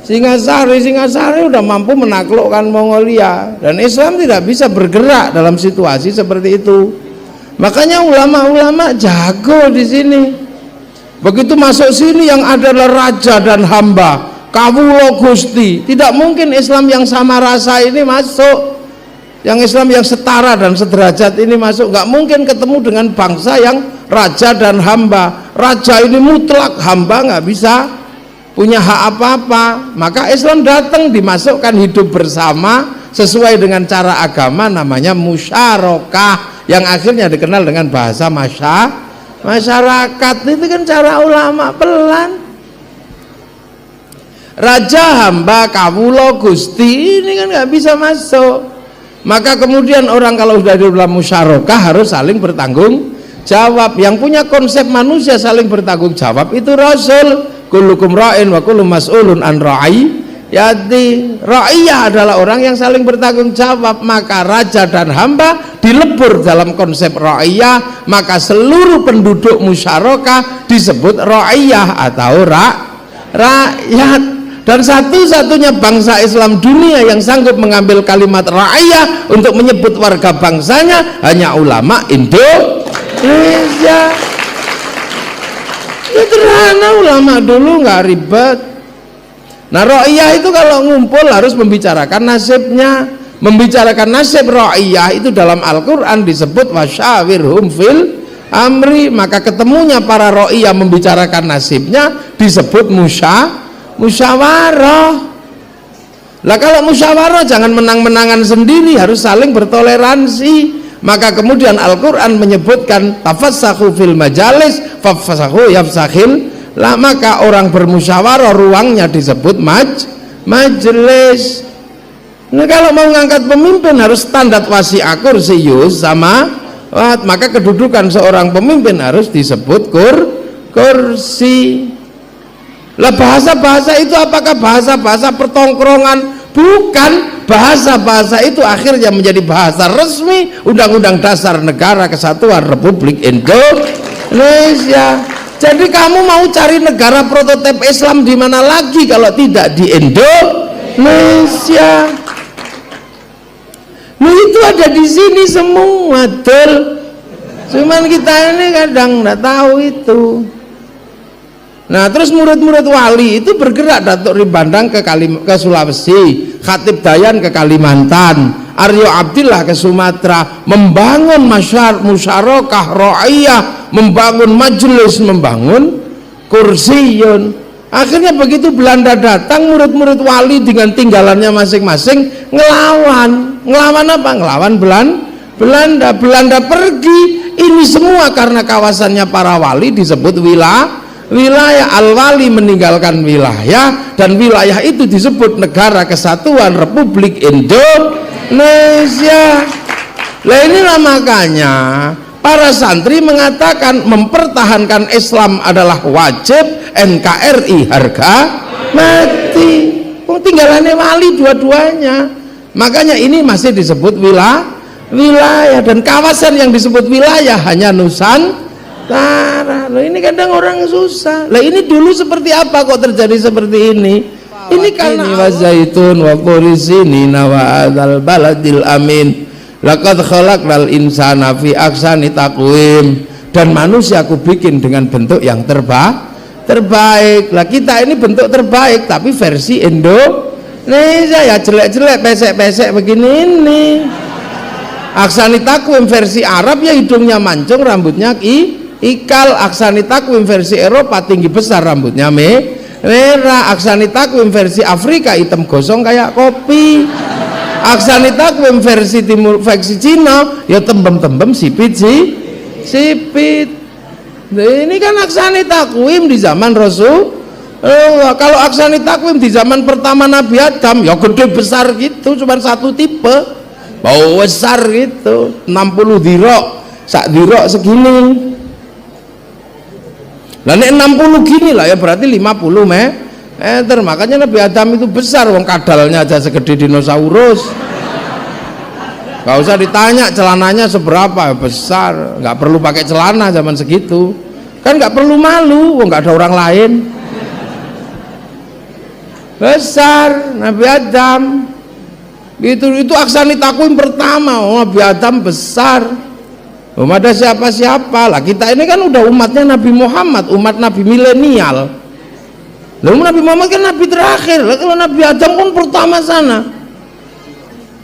[SPEAKER 1] Singasari udah mampu menaklukkan Mongolia, dan Islam tidak bisa bergerak dalam situasi seperti itu. Makanya ulama-ulama jago di sini. Begitu masuk sini yang adalah raja dan hamba, kawula Gusti, tidak mungkin Islam yang sama rasa ini masuk. Yang Islam yang setara dan sederajat ini masuk, nggak mungkin ketemu dengan bangsa yang raja dan hamba. Raja ini mutlak, hamba nggak bisa punya hak apa-apa. Maka Islam datang dimasukkan hidup bersama sesuai dengan cara agama, namanya musyarakah, yang akhirnya dikenal dengan bahasa masyarakat. Itu kan cara ulama pelan. Raja, hamba, kawula, Gusti, ini kan nggak bisa masuk. Maka kemudian orang kalau sudah di dalam musyarakah harus saling bertanggung jawab. Yang punya konsep manusia saling bertanggung jawab itu Rasul. Kullukum ra'in wa kullu mas'ulun an ra'iyati. Ra'iyah adalah orang yang saling bertanggung jawab. Maka raja dan hamba dilebur dalam konsep ra'iyah, maka seluruh penduduk musyarakah disebut ra'iyah atau rakyat. Dan satu-satunya bangsa Islam dunia yang sanggup mengambil kalimat ra'iyah untuk menyebut warga bangsanya hanya ulama Indonesia. Sederhana, ulama dulu nggak ribet. Nah, ra'iyah itu kalau ngumpul harus membicarakan nasibnya. Membicarakan nasib ra'iyah itu dalam Al-Quran disebut wasyawirhum fil amri. Maka ketemunya para ra'iyah membicarakan nasibnya disebut musyawarah. Lah kalau musyawarah jangan menang-menangan sendiri, harus saling bertoleransi. Maka kemudian Al-Quran menyebutkan tafassahu fil majalis fafassahu yafsakhil lah, maka orang bermusyawarah ruangnya disebut majelis. Nah, kalau mau ngangkat pemimpin harus standar wasi'a kursiyus sama, maka kedudukan seorang pemimpin harus disebut kursi. Lah bahasa-bahasa itu apakah bahasa-bahasa pertongkrongan? Bukan. Bahasa-bahasa itu akhirnya menjadi bahasa resmi Undang-Undang Dasar Negara Kesatuan Republik Indonesia. Jadi kamu mau cari negara prototipe Islam di mana lagi kalau tidak di Indonesia? Nah, itu ada di sini semua, cuman kita ini kadang nggak tahu itu. Nah, terus murid-murid wali itu bergerak, Datuk Ribandang ke Sulawesi, Khatib Dayan ke Kalimantan, Aryo Abdillah ke Sumatera, membangun musyarakah ra'iyah, membangun majelis, membangun kursiyun. Akhirnya begitu Belanda datang, murid-murid wali dengan tinggalannya masing-masing ngelawan apa? Ngelawan Belanda. Belanda pergi. Ini semua karena kawasannya para wali disebut wilayah. Al-wali meninggalkan wilayah, dan wilayah itu disebut Negara Kesatuan Republik Indonesia. Lah inilah makanya para santri mengatakan mempertahankan Islam adalah wajib, NKRI harga mati. Tinggalannya wali dua-duanya. Makanya ini masih disebut wilayah, dan kawasan yang disebut wilayah hanya Nusantara. Loh, ini kadang orang susah. Lah ini dulu seperti apa kok terjadi seperti ini? Ini karena wazaitun wa qurisini wa adzal baladil amin. Laqad khalaqnal insana fi ahsani taqwim. Dan manusia aku bikin dengan bentuk yang terbaik. Lah kita ini bentuk terbaik tapi versi Indonesia ya jelek-jelek, pesek-pesek begini ini. Ahsani taqwim versi Arab ya hidungnya mancung, rambutnya ikal. Aksani takwim versi Eropa tinggi besar, rambutnya merah. Aksani takwim versi Afrika hitam gosong kayak kopi. Aksani takwim versi timur versi Cina ya tembem-tembem sipit. Nah, ini kan aksani takwim di zaman Rasul. Kalau aksani takwim di zaman pertama Nabi Adam ya gede besar gitu, cuma satu tipe, bau besar gitu, 60 dirok, sak dirok segini. Lah nek 60 gini lah ya berarti 50 meter. Makanya Nabi Adam itu besar, wong kadalnya aja segede dinosaurus. Gak usah ditanya celananya seberapa, besar, nggak perlu pakai celana zaman segitu, kan nggak perlu malu, nggak ada orang lain. Besar Nabi Adam itu aksani takwim pertama. Nabi Adam besar, belum ada siapa-siapa lah. Kita ini kan udah umatnya Nabi Muhammad, umat Nabi milenial. Lalu Nabi Muhammad kan Nabi terakhir. Lalu kalau Nabi Adam kan pertama sana,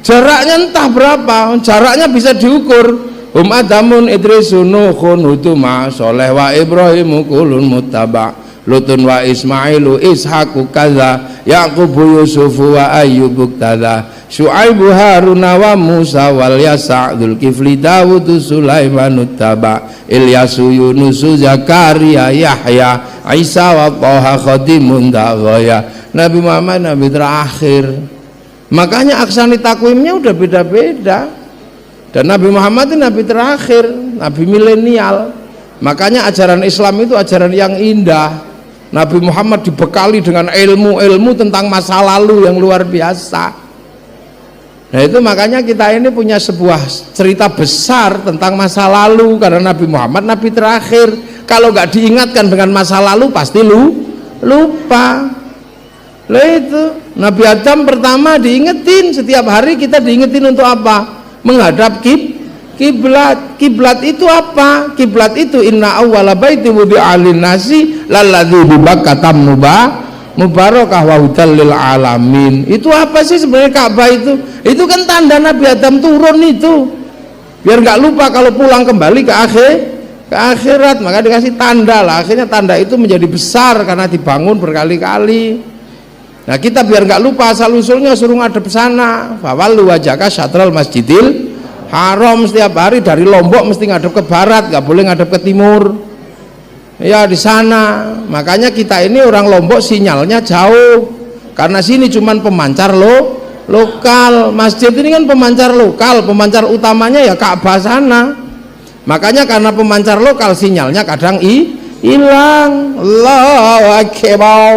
[SPEAKER 1] jaraknya entah berapa, jaraknya bisa diukur. Adamun Idrisun Nuhun Huduma Soleh wa Ibrahimu kulun muttaba Lutun wa Ismailu Ishaku kaza Yaqubu Yusufu wa Ayyubu kaza Syu'aibu Haruna wa Musa wal Yasa' Dzulkifli Dawudu Sulaimanu taba Ilyasu Yunusu Zakaria Yahya Isa wa Toha Khodimun Daghaya. Nabi Muhammad Nabi terakhir, makanya aksani takwimnya udah beda-beda. Dan Nabi Muhammad itu Nabi terakhir, Nabi milenial. Makanya ajaran Islam itu ajaran yang indah. Nabi Muhammad dibekali dengan ilmu-ilmu tentang masa lalu yang luar biasa. Nah itu makanya kita ini punya sebuah cerita besar tentang masa lalu, karena Nabi Muhammad Nabi terakhir. Kalau nggak diingatkan dengan masa lalu pasti lupa. Lah itu Nabi Adam pertama diingetin, setiap hari kita diingetin untuk apa? Menghadap kiblat. Kiblat itu apa? Kiblat itu inna awwala baiti wudi'a lin-nasi lalladzi bi Bakkah mubarakah wa hudal lil alamin. Itu apa sih sebenarnya Ka'bah itu? Itu kan tanda Nabi Adam turun itu. Biar nggak lupa kalau pulang kembali ke akhirat, maka dikasih tanda lah. Akhirnya tanda itu menjadi besar karena dibangun berkali-kali. Nah kita biar nggak lupa asal usulnya suruh ngadep sana. Fawallu wajhaka syatral masjidil haram, setiap hari dari Lombok mesti ngadep ke barat, nggak boleh ngadep ke timur. Ya di sana. Makanya kita ini orang Lombok sinyalnya jauh, karena sini cuman pemancar lokal. Masjid ini kan pemancar lokal, pemancar utamanya ya Ka'bah sana. Makanya karena pemancar lokal sinyalnya kadang hilang. Allahu akbar.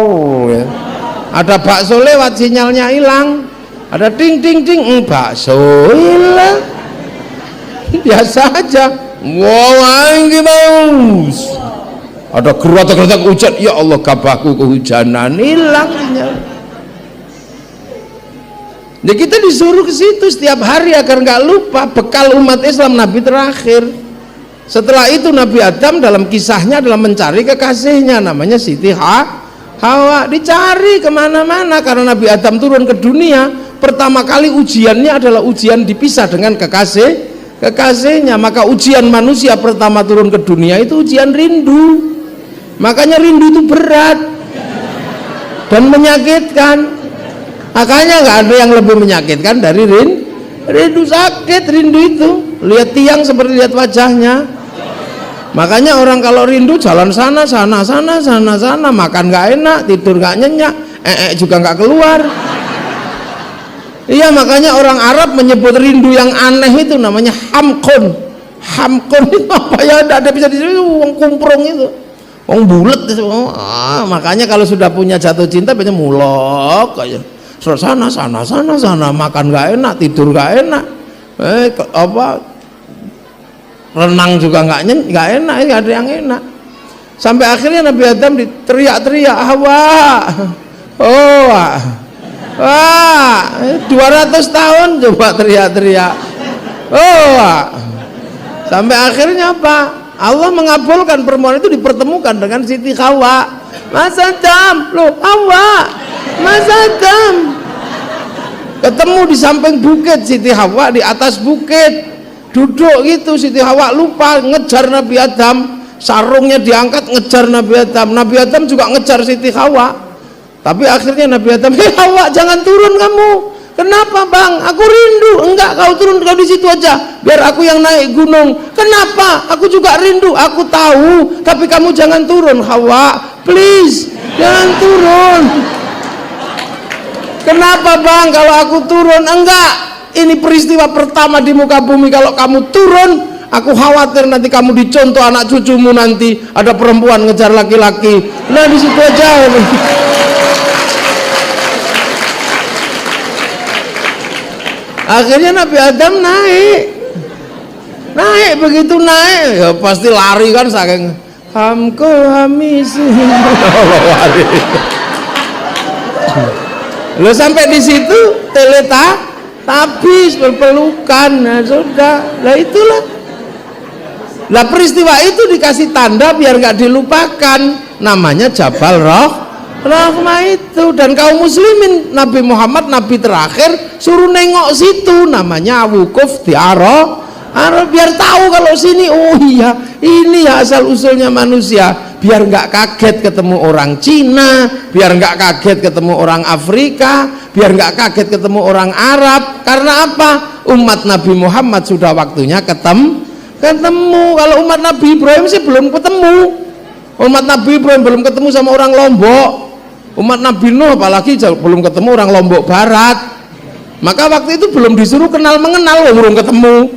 [SPEAKER 1] Ada bakso lewat sinyalnya hilang, ada ting ting ting bakso hilang. Biasa aja. Wow, baus. Ada gerotak-gerotak hujan, ya Allah kabahku kehujanan, hilang sinyal. Jadi kita disuruh ke situ setiap hari agar nggak lupa bekal umat Islam Nabi terakhir. Setelah itu Nabi Adam dalam kisahnya adalah mencari kekasihnya namanya Siti Hawa, dicari kemana-mana karena Nabi Adam turun ke dunia pertama kali ujiannya adalah ujian dipisah dengan kekasihnya. Maka ujian manusia pertama turun ke dunia itu ujian rindu. Makanya rindu itu berat dan menyakitkan. Makanya nggak ada yang lebih menyakitkan dari rindu. Sakit rindu itu, lihat tiang seperti lihat wajahnya. Makanya orang kalau rindu jalan sana, makan nggak enak, tidur nggak nyenyak, juga nggak keluar. Iya, makanya orang Arab menyebut rindu yang aneh itu namanya hamkon. Hamkon itu apa ya? Ada bisa disebut wong kumprung itu, wong bulet. Makanya kalau sudah punya jatuh cinta biasanya mulok aja. Sana, makan nggak enak, tidur nggak enak, renang juga nggak enak, nggak ada yang enak. Sampai akhirnya Nabi Adam diteriak-teriak, Hawa, wah, 200 tahun coba teriak-teriak, sampai akhirnya apa? Allah mengabulkan permohonan itu, dipertemukan dengan Siti Hawa. Mas Adam, loh Hawa, Mas Adam, ketemu di samping bukit. Siti Hawa di atas bukit duduk gitu. Siti Hawa lupa ngejar Nabi Adam, sarungnya diangkat ngejar Nabi Adam. Nabi Adam juga ngejar Siti Hawa. Tapi akhirnya Nabi Adam, hei Hawa, jangan turun kamu. Kenapa bang? Aku rindu. Enggak, kau turun, kau di situ aja, biar aku yang naik gunung. Kenapa? Aku juga rindu. Aku tahu, tapi kamu jangan turun. Hawa, please, jangan turun. Kenapa bang? Kalau aku turun? Enggak, ini peristiwa pertama di muka bumi. Kalau kamu turun, Aku khawatir nanti kamu dicontoh anak cucumu, nanti ada perempuan ngejar laki-laki. Nah di situ aja. Akhirnya Nabi Adam naik, begitu naik ya pasti lari kan, saking hamko hamisi. Lo sampai di situ tabis berpelukan, nah sudah, lah itulah. Lah peristiwa itu dikasih tanda biar nggak dilupakan, namanya Jabal Rahmah itu. Dan kaum muslimin, Nabi Muhammad Nabi terakhir suruh nengok situ, namanya wukuf di Arafah, biar tahu kalau sini, oh iya ini ya asal usulnya manusia, biar nggak kaget ketemu orang Cina, biar nggak kaget ketemu orang Afrika, biar nggak kaget ketemu orang Arab. Karena apa? Umat Nabi Muhammad sudah waktunya ketemu. Kalau umat Nabi Ibrahim sih belum ketemu, umat Nabi Ibrahim belum ketemu sama orang Lombok, umat Nabi Nuh apalagi belum ketemu orang Lombok Barat. Maka waktu itu belum disuruh kenal mengenal, belum ketemu.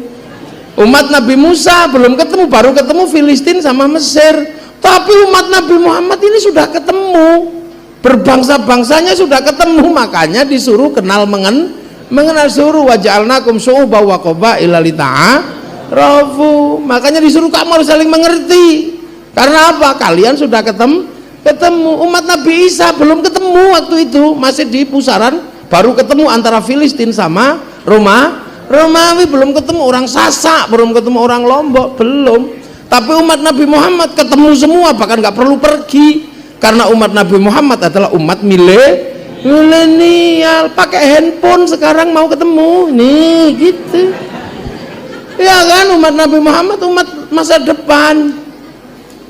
[SPEAKER 1] Umat Nabi Musa belum ketemu, baru ketemu Filistin sama Mesir. Tapi umat Nabi Muhammad ini sudah ketemu, berbangsa-bangsanya sudah ketemu, makanya disuruh kenal mengenal, suruh waja'alnakum syu'uban wa qabaila lita'arafu. Makanya disuruh kamu harus saling mengerti. Karena apa? Kalian sudah ketemu. Umat Nabi Isa belum ketemu waktu itu, masih di pusaran, baru ketemu antara Filistin sama Romawi, belum ketemu orang Sasak, belum ketemu orang Lombok, belum. Tapi umat Nabi Muhammad ketemu semua, bahkan nggak perlu pergi, karena umat Nabi Muhammad adalah umat milenial, pakai handphone sekarang mau ketemu nih gitu ya kan. Umat Nabi Muhammad umat masa depan,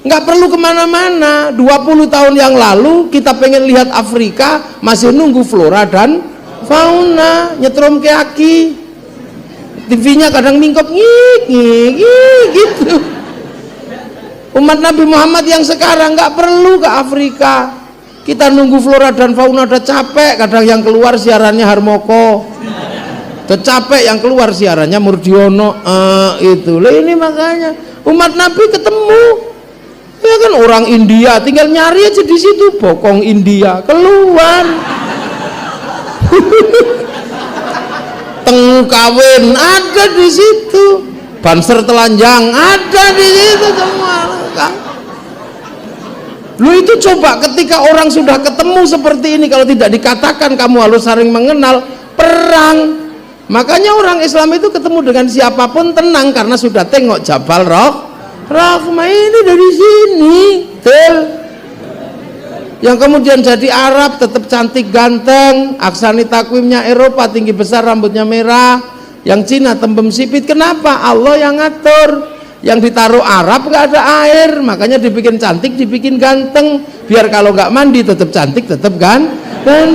[SPEAKER 1] nggak perlu kemana-mana. 20 tahun yang lalu kita pengen lihat Afrika, masih nunggu flora dan fauna, nyetrum ke aki, TV-nya kadang mingkop ngik gitu. Umat Nabi Muhammad yang sekarang nggak perlu ke Afrika, kita nunggu flora dan fauna udah capek. Kadang yang keluar siarannya Harmoko, udah capek yang keluar siarannya Murdiono, itu lah. Ini makanya umat Nabi ketemu ya kan. Orang India tinggal nyari aja di situ, bokong India keluar. Teng kawin ada di situ, banser telanjang ada di situ semua. Lu itu coba ketika orang sudah ketemu seperti ini, kalau tidak dikatakan kamu harus saling mengenal, perang. Makanya orang Islam itu ketemu dengan siapapun tenang, karena sudah tengok Jabal Rahmah ini dari sini. Yang kemudian jadi Arab tetap cantik ganteng, aksani takwimnya Eropa, tinggi besar, rambutnya merah. Yang Cina tembem sipit. Kenapa? Allah yang ngatur. Yang ditaruh Arab nggak ada air, makanya dibikin cantik, dibikin ganteng, biar kalau nggak mandi tetap cantik, tetap ganteng.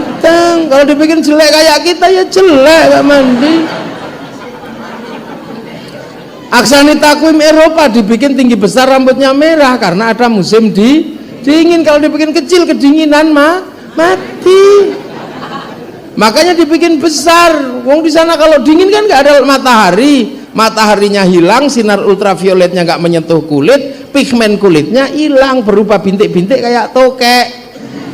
[SPEAKER 1] Kalau dibikin jelek kayak kita ya jelek nggak mandi. Aksani takwim Eropa dibikin tinggi besar, rambutnya merah, karena ada musim dingin. Kalau dibikin kecil kedinginan mati. Makanya dibikin besar. Wong di sana kalau dingin kan nggak ada mataharinya hilang, sinar ultravioletnya nggak menyentuh kulit, pigmen kulitnya hilang, berubah bintik-bintik kayak tokek.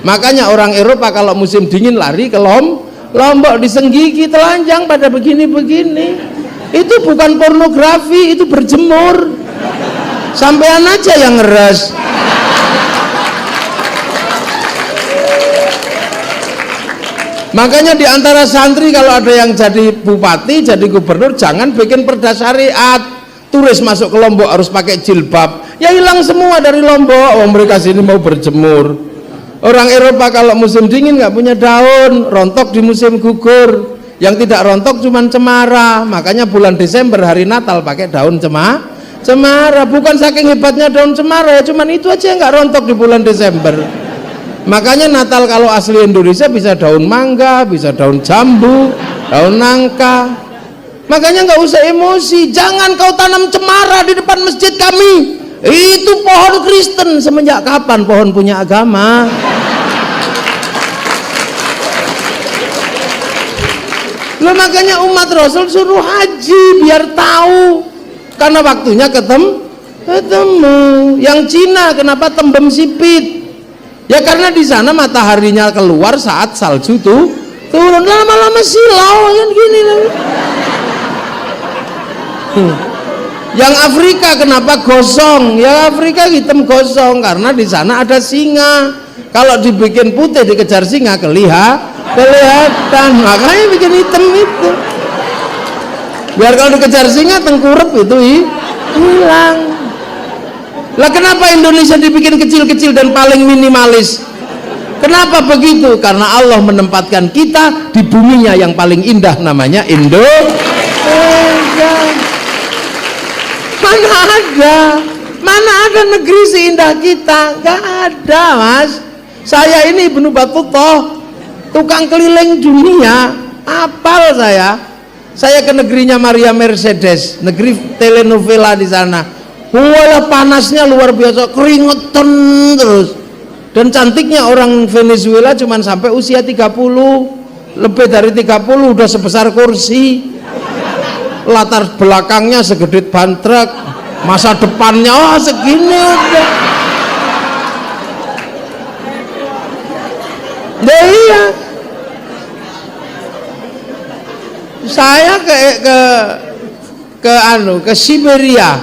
[SPEAKER 1] Makanya orang Eropa kalau musim dingin lari ke Lombok, disenggigi telanjang pada begini-begini. Itu bukan pornografi, itu berjemur. Sampean aja yang ngeres. Makanya diantara santri kalau ada yang jadi bupati, jadi gubernur, jangan bikin perda syariat. Turis masuk ke Lombok harus pakai jilbab, ya hilang semua dari Lombok. Mereka sini mau berjemur. Orang Eropa kalau musim dingin nggak punya daun, rontok di musim gugur. Yang tidak rontok cuman cemara. Makanya bulan Desember hari Natal pakai daun cemara. Bukan saking hebatnya daun cemara, ya cuman itu aja yang nggak rontok di bulan Desember. Makanya Natal kalau asli Indonesia bisa daun mangga, bisa daun jambu, daun nangka. Makanya nggak usah emosi. Jangan kau tanam cemara di depan masjid kami. Itu pohon Kristen. Semenjak kapan pohon punya agama? Loh, makanya umat Rasul suruh haji biar tahu. karena waktunya ketemu. Yang Cina kenapa tembem sipit? Ya karena di sana mataharinya keluar saat salju tuh turun, lama-lama silau kan gini. Yang Afrika kenapa gosong? Ya Afrika hitam gosong karena di sana ada singa. Kalau dibikin putih dikejar singa kelihatan, makanya bikin hitam itu. Biar kalau dikejar singa tengkurap itu hilang. Lah kenapa Indonesia dibikin kecil-kecil dan paling minimalis? Kenapa begitu? Karena Allah menempatkan kita di buminya yang paling indah, namanya Indonesia. Mana ada negeri seindah kita? Gak ada, Mas. Saya ini Ibnu Battuta, tukang keliling dunia, apal saya. Saya ke negerinya Maria Mercedes, negeri telenovela di sana. Walah panasnya luar biasa, keringetan terus. Dan cantiknya orang Venezuela cuman sampai usia 30, lebih dari 30 udah sebesar kursi. Latar belakangnya segede ban truk, masa depannya segini udah. Nah, iya. Saya ke Siberia.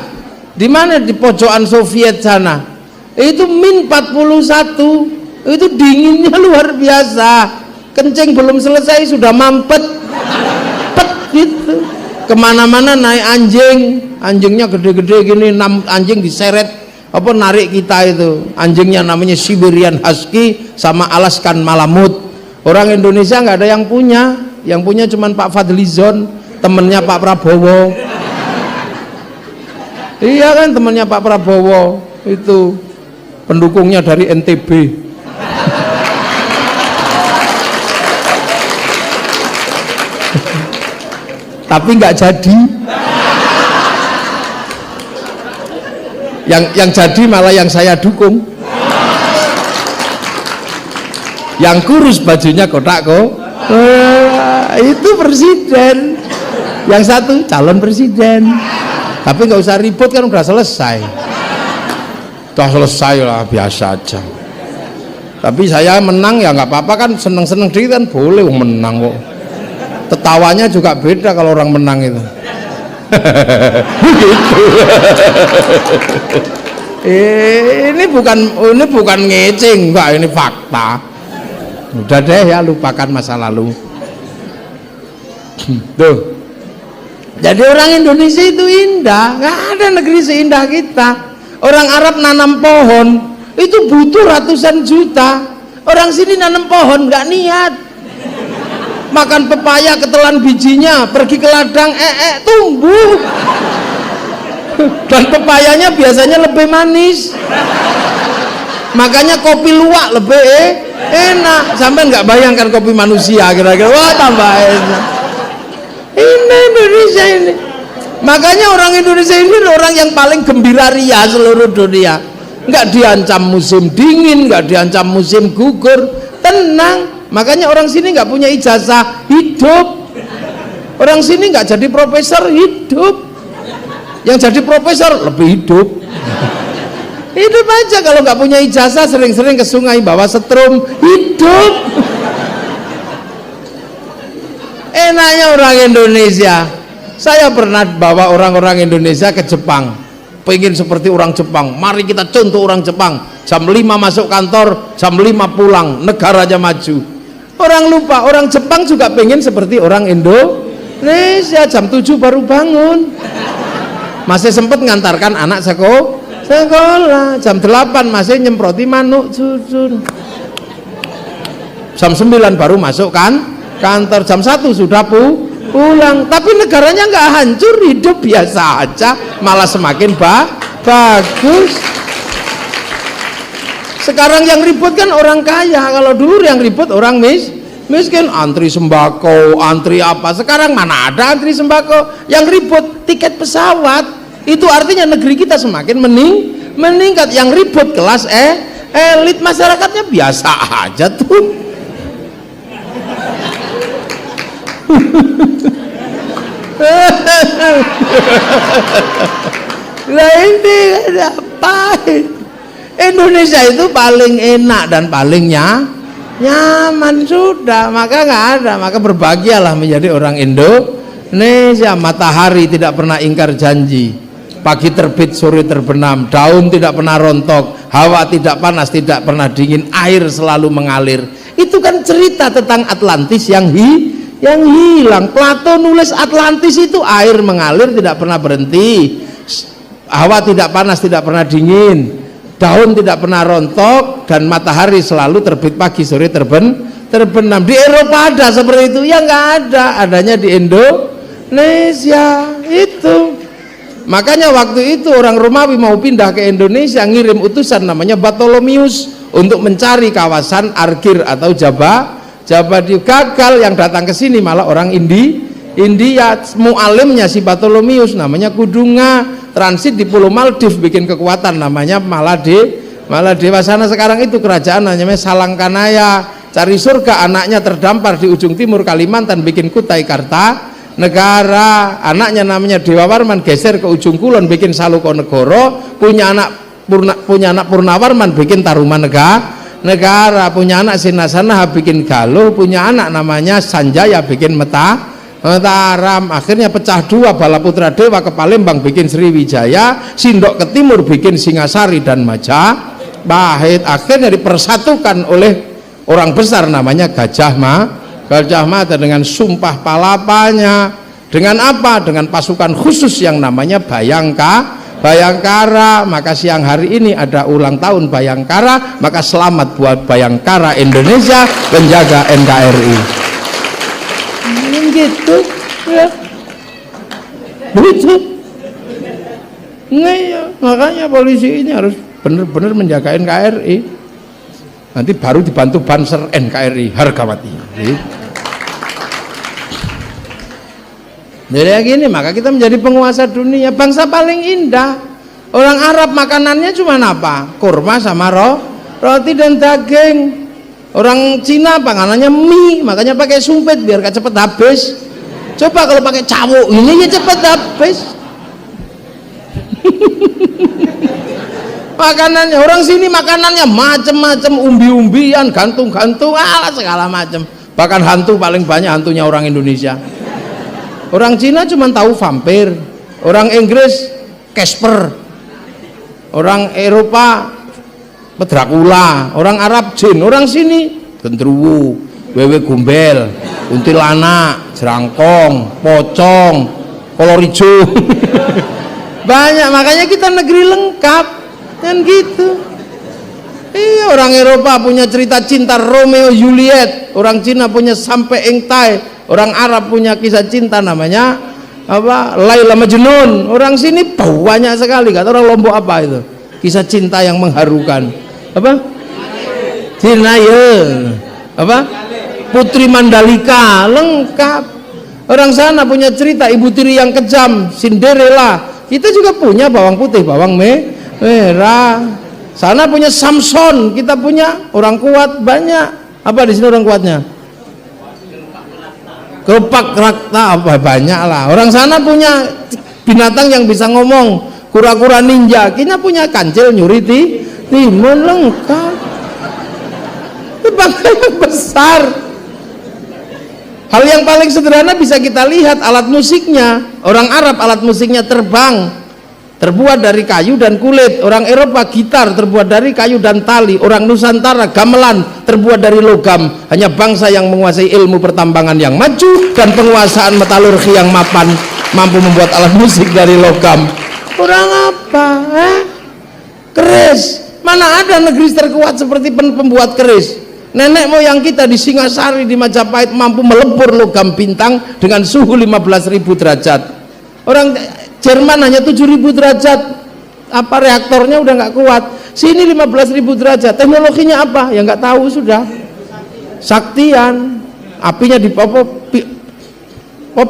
[SPEAKER 1] Di mana? Di pojokan Soviet sana. Itu min 41. Itu dinginnya luar biasa. Kencing belum selesai sudah mampet. Pet gitu. Kemana-mana naik anjing. Anjingnya gede-gede gini, 6 anjing diseret apa narik kita itu. Anjingnya namanya Siberian Husky sama Alaskan Malamut. Orang Indonesia nggak ada yang punya. Yang punya cuman Pak Fadlizon, temennya Pak Prabowo. Iya kan, temannya Pak Prabowo itu, pendukungnya dari NTB. Tapi nggak jadi. Yang jadi malah yang saya dukung. Yang kurus bajunya kotak kok. Itu presiden. Yang satu calon presiden. Tapi nggak usah ribut kan, udah selesai. Udah selesai lah, biasa aja. Tapi saya menang ya nggak apa-apa kan, seneng-seneng dikit kan boleh menang kok. Tertawanya juga beda kalau orang menang itu. Begitu. Ini bukan ngeceng, enggak, ini fakta. Udah deh ya, lupakan masa lalu. Tuh. Jadi orang Indonesia itu indah, nggak ada negeri seindah kita. Orang Arab nanam pohon itu butuh ratusan juta. Orang sini nanam pohon nggak niat. Makan pepaya ketelan bijinya, pergi ke ladang tumbuh. Dan pepayanya biasanya lebih manis. Makanya kopi luwak lebih enak. Sampai nggak bayangkan kopi manusia kira-kira, wah tambah enak. Ini Indonesia ini. Makanya orang Indonesia ini orang yang paling gembira ria seluruh dunia. Nggak diancam musim dingin, nggak diancam musim gugur, tenang. Makanya orang sini nggak punya ijazah, hidup. Orang sini nggak jadi profesor, hidup. Yang jadi profesor lebih hidup. Hidup aja. Kalau nggak punya ijazah, sering-sering ke sungai bawa setrum, hidup. Enaknya orang Indonesia. Saya pernah bawa orang-orang Indonesia ke Jepang, pengen seperti orang Jepang. Mari kita contoh orang Jepang. Jam 5 masuk kantor, jam 5 pulang, negaranya maju. Orang lupa, orang Jepang juga pengen seperti orang Indonesia. Jam 7 baru bangun, masih sempat ngantarkan anak sekolah. Jam 8 masih nyemproti manuk susun. Jam 9 baru masuk kantor, jam 1 sudah pulang. Tapi negaranya nggak hancur, hidup biasa aja, malah semakin bagus. Sekarang yang ribut kan orang kaya. Kalau dulu yang ribut orang miskin, antri sembako, antri apa. Sekarang mana ada antri sembako. Yang ribut tiket pesawat. Itu artinya negeri kita semakin meningkat. Yang ribut kelas elit, masyarakatnya biasa aja tuh. Lah ini apa? Indonesia itu paling enak dan paling nyaman sudah, maka nggak ada, maka berbahagialah menjadi orang Indonesia. Matahari tidak pernah ingkar janji, pagi terbit sore terbenam, daun tidak pernah rontok, hawa tidak panas tidak pernah dingin, air selalu mengalir. Itu kan cerita tentang Atlantis yang hilang. Plato nulis Atlantis itu air mengalir tidak pernah berhenti, hawa tidak panas tidak pernah dingin, daun tidak pernah rontok, dan matahari selalu terbit pagi sore terbenam. Di Eropa ada seperti itu? Ya nggak ada, adanya di Indonesia itu. Makanya waktu itu orang Romawi mau pindah ke Indonesia, ngirim utusan namanya Bartolomius untuk mencari kawasan Argir atau Java. Gagal, yang datang ke sini malah orang India. Mualimnya si Bartolomius namanya Kudunga, transit di Pulau Maldives, bikin kekuatan namanya Maladewa. Sana sekarang itu kerajaan namanya Salangkanaya. Cari surga, anaknya terdampar di ujung timur Kalimantan, bikin Kutai Kartanegara. Anaknya namanya Dewa Warman, geser ke ujung kulon, bikin Salukonegoro. Punya anak Purnawarman, bikin Tarumanegara. Punya anak Sinasanaha, bikin Galuh. Punya anak namanya Sanjaya, bikin Mataram. Akhirnya pecah dua, Balaputra Dewa ke Palembang bikin Sriwijaya, Sindok ke timur bikin Singasari dan Majapahit. Akhirnya dipersatukan oleh orang besar namanya Gajah Mada dengan sumpah palapanya. Dengan apa? Dengan pasukan khusus yang namanya Bayangkara. Maka siang hari ini ada ulang tahun Bayangkara, maka selamat buat Bayangkara Indonesia, penjaga NKRI. Gitu ya, begitu. Nah, ya, makanya polisi ini harus benar-benar menjaga NKRI. Nanti baru dibantu Banser NKRI Hargawati. Jadi ya gini, maka kita menjadi penguasa dunia, bangsa paling indah. Orang Arab makanannya cuma apa? Kurma sama roti dan daging. Orang Cina panganannya mie, makanya pakai sumpit biar gak cepet habis. Coba kalau pakai cawuk ini ya cepet habis. Makanannya orang sini makanannya macam-macam, umbi-umbian, gantung-gantung, segala macam. Bahkan hantu paling banyak hantunya orang Indonesia. Orang Cina cuma tahu vampir, orang Inggris Casper, orang Eropa Dracula, orang Arab jin, orang sini gendruwo, wewe gombel, kuntilanak, jerangkong, pocong, kolor hijau. Banyak, makanya kita negeri lengkap kan gitu. Iya, orang Eropa punya cerita cinta Romeo Juliet, orang Cina punya Sampai Engtai, orang Arab punya kisah cinta namanya apa? Laila Majnun. Orang sini banyak sekali, kata orang Lombok apa itu? Kisah cinta yang mengharukan. Apa? Cinayel. Apa? Putri Mandalika, lengkap. Orang sana punya cerita Ibu Tiri yang kejam, Cinderella. Kita juga punya bawang putih, bawang merah. Sana punya Samson, kita punya orang kuat banyak. Apa di sini orang kuatnya? Kerupak rakta, apa banyak lah. Orang sana punya binatang yang bisa ngomong, kura-kura ninja. Kita punya kancil nyuri timun, lengkap. Itu bangsa yang besar. Hal yang paling sederhana bisa kita lihat alat musiknya. Orang Arab alat musiknya terbang, terbuat dari kayu dan kulit. Orang Eropa gitar terbuat dari kayu dan tali. Orang Nusantara gamelan terbuat dari logam. Hanya bangsa yang menguasai ilmu pertambangan yang maju dan penguasaan metalurgi yang mapan mampu membuat alat musik dari logam. Kurang apa? Keris. Mana ada negeri terkuat seperti pembuat keris? Nenek moyang kita di Singasari, di Majapahit mampu melebur logam bintang dengan suhu 15.000 derajat. Orang Jerman hanya 7.000 derajat. Apa reaktornya udah nggak kuat. Sini 15.000 derajat. Teknologinya apa? Ya nggak tahu sudah. Saktian. Apinya dibawa,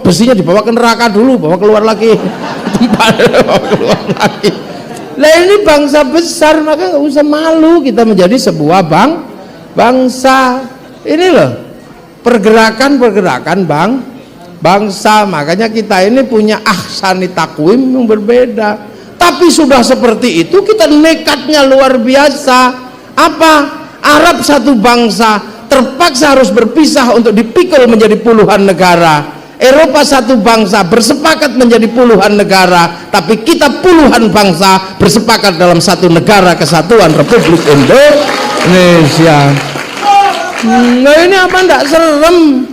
[SPEAKER 1] besinya dibawa ke neraka dulu, bawa keluar lagi. Bawa keluar lagi. Lah ini bangsa besar, maka nggak usah malu kita menjadi sebuah bangsa. Ini loh pergerakan bangsa. Makanya kita ini punya ahsani takwim yang berbeda. Tapi sudah seperti itu kita nekatnya luar biasa. Apa? Arab satu bangsa terpaksa harus berpisah untuk dipikul menjadi puluhan negara. Eropa satu bangsa bersepakat menjadi puluhan negara, tapi kita puluhan bangsa bersepakat dalam satu negara kesatuan Republik Indonesia. Nah ini apa enggak serem?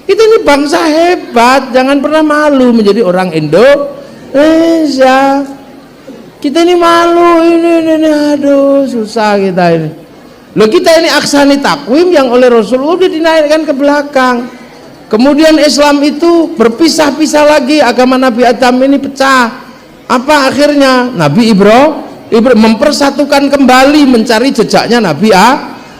[SPEAKER 1] Kita ini bangsa hebat, jangan pernah malu menjadi orang Indonesia. Kita ini malu, ini aduh susah kita ini. Loh kita ini aksani takwim yang oleh Rasulullah udah dinaikkan ke belakang. Kemudian Islam itu berpisah-pisah lagi, agama Nabi Adam ini pecah. Apa akhirnya? Nabi Ibrahim mempersatukan kembali, mencari jejaknya Nabi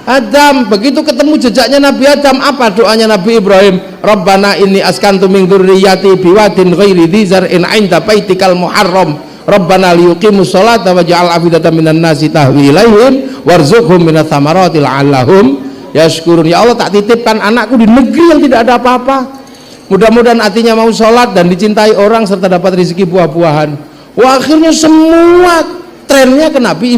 [SPEAKER 1] Adam. Begitu ketemu jejaknya Nabi Adam, apa doanya Nabi Ibrahim? Rabbana inni askantu min dzurriyyati biwadin ghairi dzi zar'in 'inda baitikal muharram. Rabbana liyuqimus sholata waj'al afidatan minan nasi tahwi ilaihim warzuqhum minats tsamarati la'allahum yashkurun. Ya Allah, tak titipkan anakku di negeri yang tidak ada apa-apa, mudah-mudahan hatinya mau sholat dan dicintai orang serta dapat rezeki buah-buahan. Wah, akhirnya semua trennya ke Nabi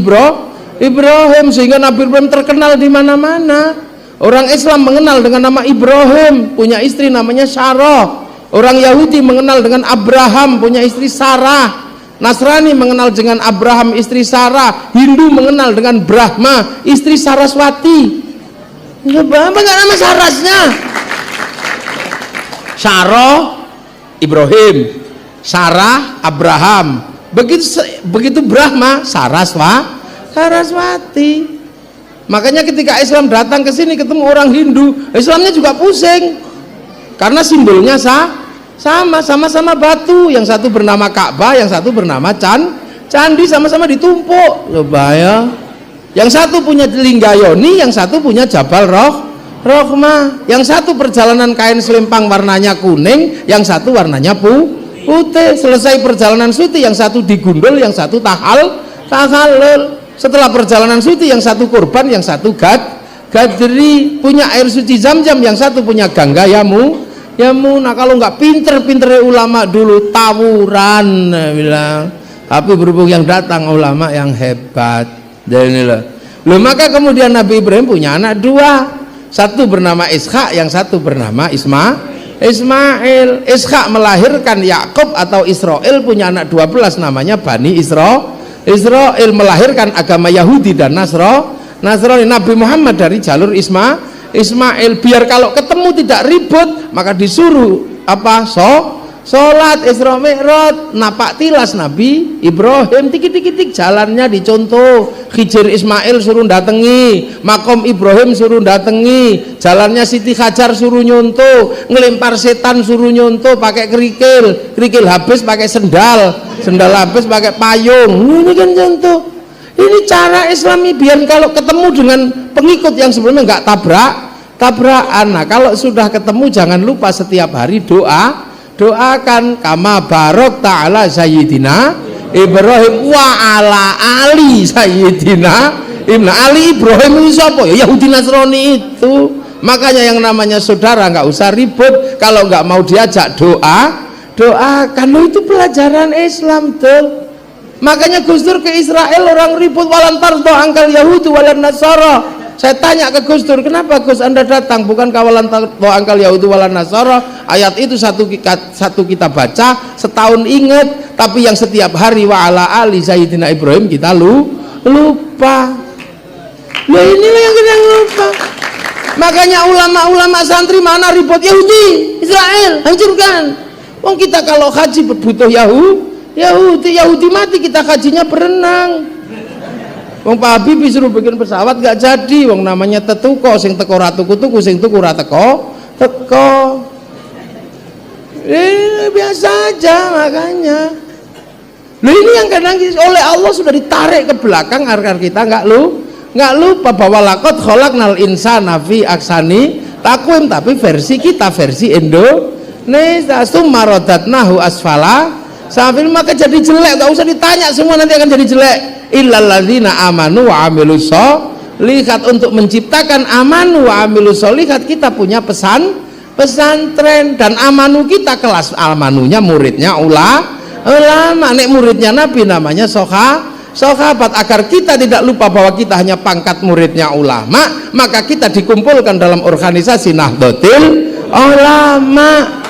[SPEAKER 1] Ibrahim, sehingga Nabi Ibrahim terkenal di mana-mana. Orang Islam mengenal dengan nama Ibrahim, punya istri namanya Sarah. Orang Yahudi mengenal dengan Abraham, punya istri Sarah. Nasrani mengenal dengan Abraham, istri Sarah. Hindu mengenal dengan Brahma, istri Saraswati. Apa enggak nama Sarasnya? Sarah Ibrahim, Sarah Abraham. Begitu Brahma Saraswati. Makanya ketika Islam datang ke sini ketemu orang Hindu, Islamnya juga pusing. Karena simbolnya sama-sama batu, yang satu bernama Ka'bah, yang satu bernama candi, sama-sama ditumpuk. Coba ya. Yang satu punya Linggayoni, yang satu punya Jabal Rohmah. Yang satu perjalanan kain selempang warnanya kuning, yang satu warnanya putih. Selesai perjalanan suci, yang satu digundul, yang satu tahalul. Setelah perjalanan suci, yang satu kurban, yang satu gadri. Punya air suci Zam-Zam, yang satu punya Gangga Yamuna. Kalau nggak pinter ulama dulu tawuran bilang. Tapi berhubung yang datang ulama yang hebat. Dan inilah. Loh, maka kemudian Nabi Ibrahim punya anak dua. Satu bernama Ishak, yang satu bernama Ismail. Ishak melahirkan Yakub atau Israel, punya anak 12 namanya Bani Israel melahirkan agama Yahudi dan Nasrani. Nabi Muhammad dari jalur Ismail. Biar kalau ketemu tidak ribut, maka disuruh sholat Isra Mi'raj, napak tilas Nabi Ibrahim, tik jalannya dicontoh. Khidir Ismail suruh datangi, makom Ibrahim suruh datangi, jalannya Siti Hajar suruh nyontoh, ngelempar setan suruh nyontoh pakai kerikil habis pakai sendal habis pakai payung. Ini kan contoh. Ini cara Islami biar kalau ketemu dengan pengikut yang sebelumnya nggak tabrakan. Nah, kalau sudah ketemu jangan lupa setiap hari doakan kama barok ta'ala sayyidina Ibrahim wa ala ali sayyidina Ibn Ali Ibrahim. Itu siapa? Ya Yahudi Nasrani itu. Makanya yang namanya saudara nggak usah ribut. Kalau nggak mau diajak doakan. Lo itu pelajaran Islam tuh. Makanya Gus Dur ke Israel orang ribut, walan tardo angkal Yahudi walan Nasara. Saya tanya ke Gus Dur, kenapa Gus Anda datang? Bukan kawalan angkal Yahudi walan Nasara? Ayat itu satu kita baca, setahun ingat, tapi yang setiap hari wa ala ali sayyidina Ibrahim kita lupa. Nah inilah yang kita lupa. Makanya ulama-ulama santri mana ribut Yahudi, Israel, hancurkan. Wong kita kalau haji butuh Yahudi mati, kita hajinya berenang. Wong Pak Habibie suruh bikin pesawat gak jadi. Wong namanya tetuko, sing teko ra tuku, sing tuku ra teko. Biasa aja makanya. Loh ini yang kadang oleh Allah sudah ditarik ke belakang agar kita nggak lupa bahwa laqad khalaqnal insana fi ahsani takwim, tapi versi kita versi Indonesia. Summa radatnahu asfala safil, maka jadi jelek, nggak usah ditanya, semua nanti akan jadi jelek. Illalladzina amanu wa amilus sholihat. Untuk menciptakan amanu wa amilus sholihat kita punya pesan pesantren. Dan amanu kita kelas amanunya muridnya ulama, nek muridnya Nabi namanya sahabat. Agar kita tidak lupa bahwa kita hanya pangkat muridnya ulama, maka kita dikumpulkan dalam organisasi Nahdlatul Ulama.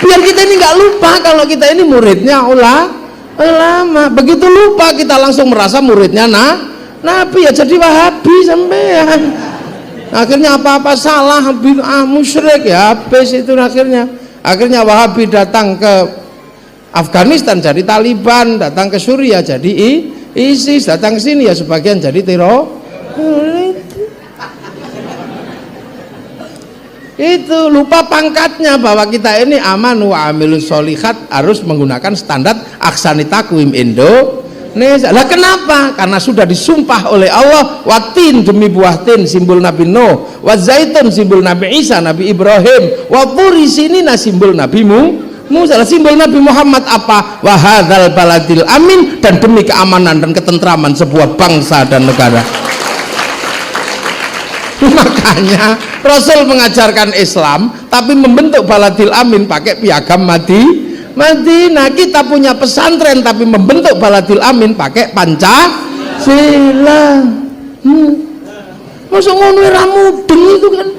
[SPEAKER 1] Biar kita ini nggak lupa kalau kita ini muridnya ulama. Begitu lupa kita langsung merasa muridnya Nabi, ya jadi Wahabi sampean. Akhirnya apa-apa salah, bid'ah, musyrik, ya habis itu akhirnya Wahabi datang ke Afghanistan jadi Taliban, datang ke Suriah jadi ISIS, datang ke sini ya sebagian jadi itu lupa pangkatnya, bahwa kita ini aman wa amilus solihat harus menggunakan standar aksani takwim Indonesia. Lah kenapa? Karena sudah disumpah oleh Allah, watin demi buah tin simbol Nabi Nuh, wa zaitun simbol Nabi Isa, Nabi Ibrahim, wa turi sinina simbol Nabi Musa, simbol Nabi Muhammad apa? Wa hadzal baladil amin, dan demi keamanan dan ketentraman sebuah bangsa dan negara. Makanya Rasul mengajarkan Islam tapi membentuk baladil amin pakai piagam Madinah. Kita punya pesantren tapi membentuk baladil amin pakai Pancasila. Masuk ngono ra mudeng itu kan.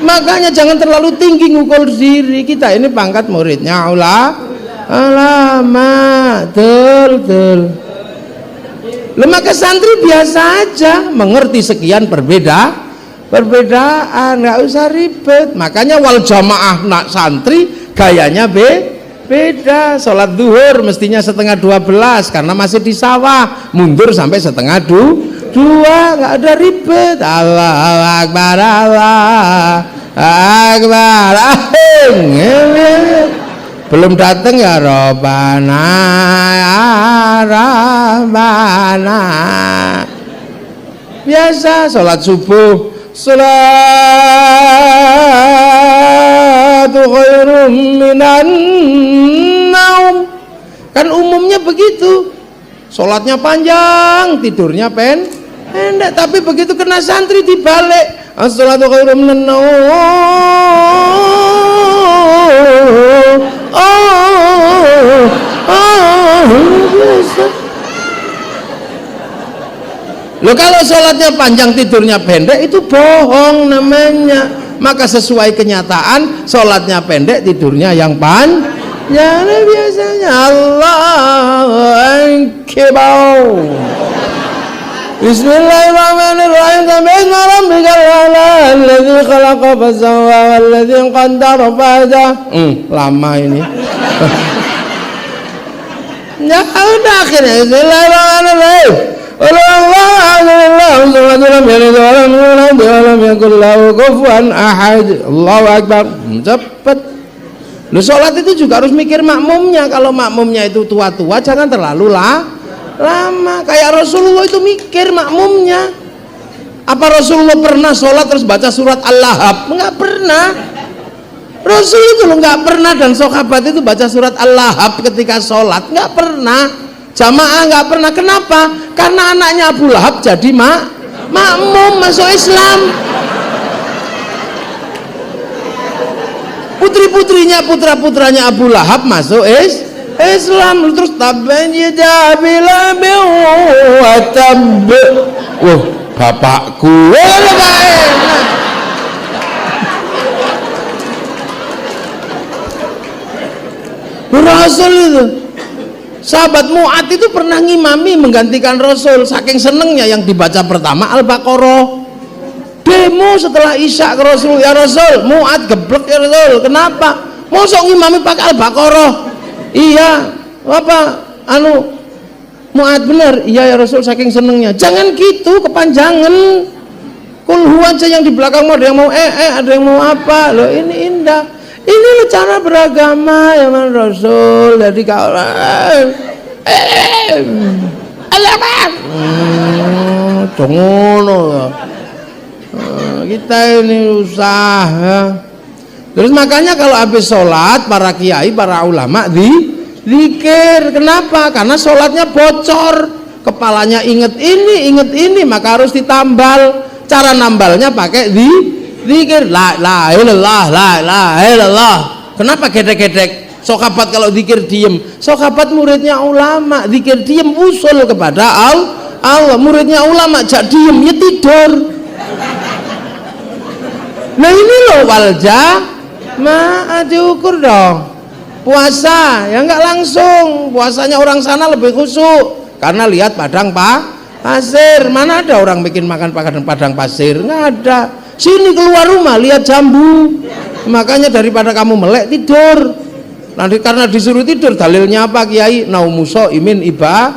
[SPEAKER 1] Makanya jangan terlalu tinggi ngukur diri. Kita ini pangkat muridnya ulama. Betul. Maka santri biasa aja mengerti sekian perbedaan, nggak usah ribet. Makanya wal jamaah nak santri gayanya beda. Sholat duhur mestinya 11:30 karena masih di sawah, mundur sampai 1:30, nggak ada ribet. Allahu Akbar, Allahu Akbar. Belum datang ya Robbana, ya Rabbana. Biasa sholat subuh, sholatu khairum minan naum. Kan umumnya begitu, sholatnya panjang, tidurnya pendek. Tapi begitu kena santri dibalik, as-sholatu khairum minan naum. Loh, kalau sholatnya panjang tidurnya pendek itu bohong namanya. Maka sesuai kenyataan sholatnya pendek tidurnya yang panjang. Biasanya Allahu Akbar. Bismillahirrahmanirrahim. Bismi rabbikal a'la alladzi khalaqa fasawwa walladzi qaddara fahada. Lama ini. Ya udah akhirnya Bismillahirrahmanirrahim. Allahu Akbar. Cepet. Lu sholat itu juga harus mikir makmumnya. Kalau makmumnya itu tua-tua jangan terlalu lama. Kayak Rasulullah itu mikir makmumnya. Apa Rasulullah pernah sholat terus baca surat Al-Lahab? Enggak pernah. Rasul itu loh nggak pernah, dan sahabat itu baca surat Al-Lahab ketika sholat nggak pernah. Jamaah nggak pernah. Kenapa? Karena anaknya Abu Lahab jadi makmum masuk Islam. Putri-putrinya, putra-putranya Abu Lahab masuk Islam. Terus bapakku Rasul itu. Sahabat Mu'ad itu pernah ngimami menggantikan Rasul, saking senengnya yang dibaca pertama Al-Baqarah. Demo setelah Isya ke Rasul, ya Rasul, Mu'ad geblek ya Rasul. Kenapa? Mosok ngimami pakai Al-Baqarah? Iya, apa? Mu'ad bener? Iya ya Rasul, saking senengnya. Jangan gitu, kepanjangan. Kulhu aja yang di belakang, ada yang mau ada yang mau apa? Loh, ini indah. Ini loh cara beragama ya man Rasul. Jadi kau kita ini usaha. Terus makanya kalau habis sholat para kiai, para ulama zikir. Kenapa? Karena sholatnya bocor. kepalanya inget ini, maka harus ditambal. Cara nambalnya pakai zikir la ilallah. Kenapa gedek-gedek? Sahabat kalau zikir diem, sahabat muridnya ulama, zikir diem usul kepada Allah. Muridnya ulama jak diem ya tidur. Nah ini loh walja diukur dong. Puasa ya nggak langsung, puasanya orang sana lebih khusyuk karena lihat padang pasir. Mana ada orang bikin makan padang pasir? Nggak ada. Sini keluar rumah lihat jambu. Makanya daripada kamu melek tidur. Nanti karena disuruh tidur, dalilnya apa Kiai? Naumuso imin ibadah.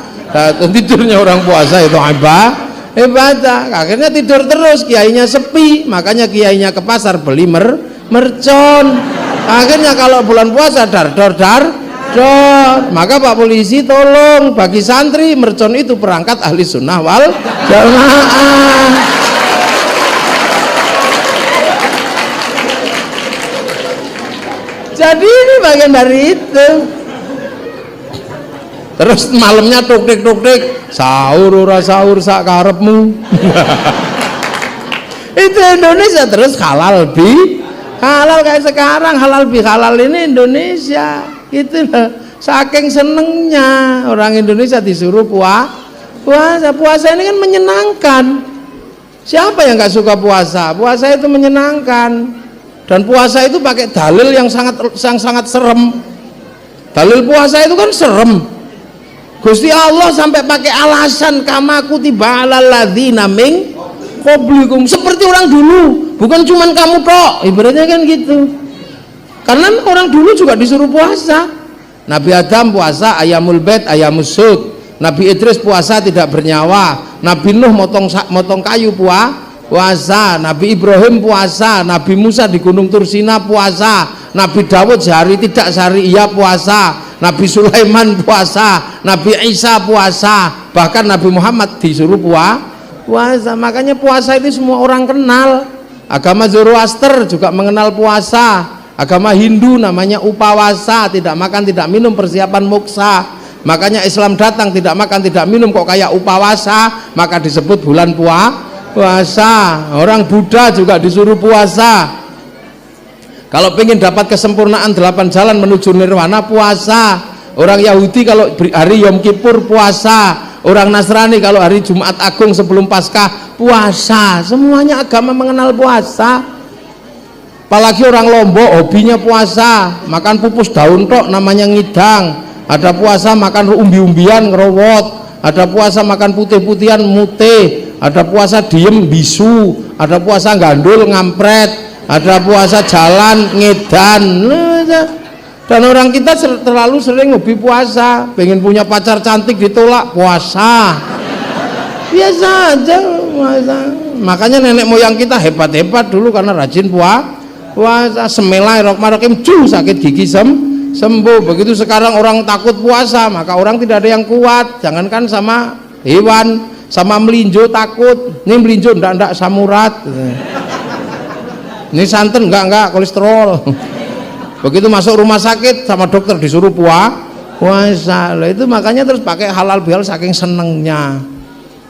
[SPEAKER 1] Tidurnya orang puasa itu ibadah. Akhirnya tidur terus, kiainya sepi. Makanya kiainya ke pasar beli mercon. Akhirnya kalau bulan puasa dar. Maka Pak Polisi tolong bagi santri mercon itu perangkat ahli sunnah wal jamaah. Jadi ini bagian dari itu. Terus malamnya tuk-tik sahur ora sahur sak karepmu. Itu Indonesia. Terus halal kayak sekarang, halal ini Indonesia. Itu saking senengnya orang Indonesia disuruh puasa ini kan menyenangkan. Siapa yang nggak suka puasa? Puasa itu menyenangkan. Dan puasa itu pakai dalil yang sangat serem. Dalil puasa itu kan serem. Gusti Allah sampai pakai alasan kama kutiba alal ladzina min qablikum, seperti orang dulu, bukan cuman kamu tok, ibaratnya kan gitu. Karena orang dulu juga disuruh puasa. Nabi Adam puasa ayamul bait ayamus sud. Nabi Idris puasa tidak bernyawa. Nabi Nuh motong kayu puasa. Nabi Ibrahim puasa. Nabi Musa di Gunung Tursina puasa. Nabi Dawud sehari tidak sehari iya puasa. Nabi Sulaiman puasa. Nabi Isa puasa. Bahkan Nabi Muhammad disuruh puasa. Makanya puasa itu semua orang kenal. Agama Zoroaster juga mengenal puasa. Agama Hindu namanya upawasa, tidak makan tidak minum persiapan moksa. Makanya Islam datang tidak makan tidak minum kok kayak upawasa, maka disebut bulan puasa. Orang Buddha juga disuruh puasa. Kalau pengen dapat kesempurnaan 8 jalan menuju nirwana, puasa. Orang Yahudi kalau hari Yom Kippur puasa. Orang Nasrani kalau hari Jumat Agung sebelum Paskah puasa. Semuanya agama mengenal puasa. Apalagi orang Lombok hobinya puasa, makan pupus daun tok namanya ngidang. Ada puasa makan umbi-umbian ngerowot. Ada puasa makan putih-putihan mute. Ada puasa diem bisu. Ada puasa gandul ngampret. Ada puasa jalan ngedan. Dan orang kita terlalu sering hobi puasa. Pengen punya pacar cantik ditolak, puasa. Biasa aja puasa. Makanya nenek moyang kita hebat-hebat dulu karena rajin puasa. Bismillahirrahmanirrahim, sakit gigi sembuh. Begitu sekarang orang takut puasa, maka orang tidak ada yang kuat. Jangankan sama hewan, sama melinjo takut. Ini melinjo ndak samurat. Ini santan enggak kolesterol. Begitu masuk rumah sakit sama dokter disuruh puasa. Lah itu makanya terus pakai halal bihalal saking senengnya.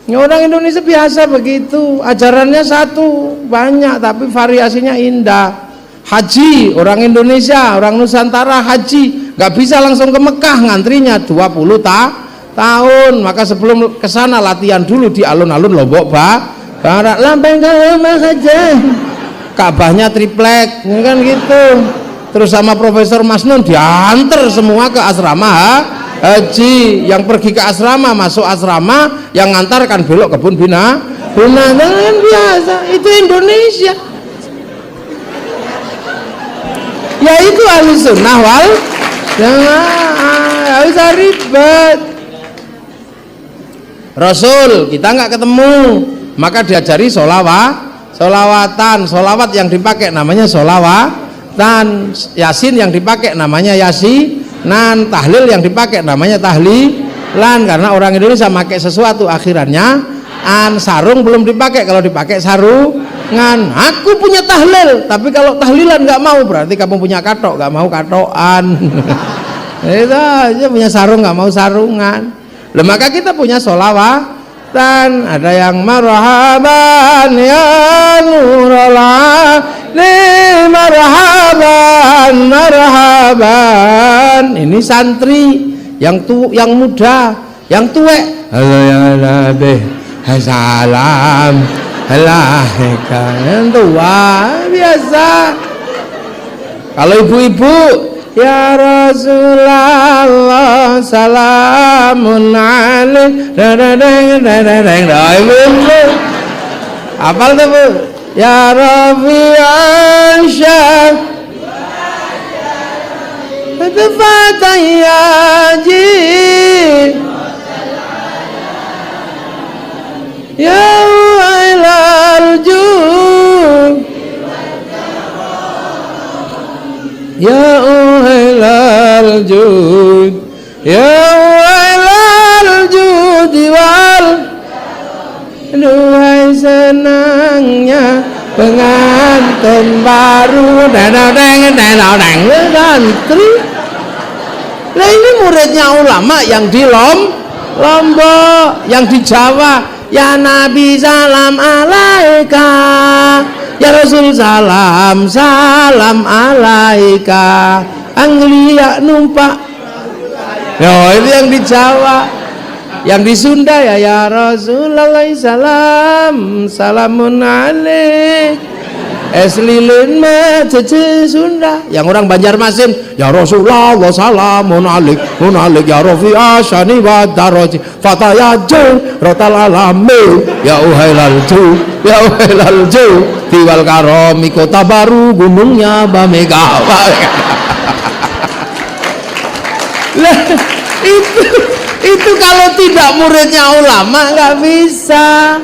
[SPEAKER 1] Ya, orang Indonesia biasa begitu. Ajarannya satu, banyak tapi variasinya indah. Haji, orang Indonesia, orang Nusantara haji, nggak bisa langsung ke Mekah, ngantrinya 20 tahun. Maka sebelum ke sana latihan dulu di alun-alun Lombok Barat. Lampeng saja. Ka'bahnya triplek, kan gitu. Terus sama Profesor Masnun diantar semua ke asrama haji. Yang pergi ke asrama masuk asrama, yang ngantarkan belok kebun binatang biasa. Itu Indonesia. Ya itu ahli sunnah wal jangan usah ribet. Rasul kita nggak ketemu, maka diajari solawatan. Solawat yang dipakai namanya solawatan. Yasin yang dipakai namanya yasinan. Tahlil yang dipakai namanya tahlilan. Karena orang Indonesia pakai sesuatu akhirannya sarung belum dipakai, kalau dipakai sarungan. Aku punya tahlil, tapi kalau tahlilan nggak mau, berarti kamu punya katok, nggak mau katokan. Itu aja, punya sarung nggak mau sarungan. Lah maka kita punya sholawatan, ada yang marhaban ya nurul ali, marhaban marhaban. Ini santri yang muda, yang tuwek. Halo ya Nabi, salam alaika. Yang tua biasa. Kalau ibu-ibu, ya Rasulullah salamun alaik. Hafal tuh Bu? Ya Rabbi Aisyah Fatayyaji ya ilal jud ya ilal jud ya ilal jud wal duhai senangnya pengantin baru santri. Lah ini muridnya ulama yang di Lombok, yang di Jawa. Ya Nabi salam alaika, ya Rasul salam alaika. Anglia numpak. Ya itu yang di Jawa. Yang di Sunda ya Rasulullah salamun alaik. Lilin cece Sunda. Yang orang Banjarmasin ya Rasulullah salamun alaik ya Rafi asyani wa daraji fatayajul rotal alami ya uhailal ju diwal karomi kota baru gunungnya Bamega. Lah itu kalau tidak muridnya ulama nggak bisa.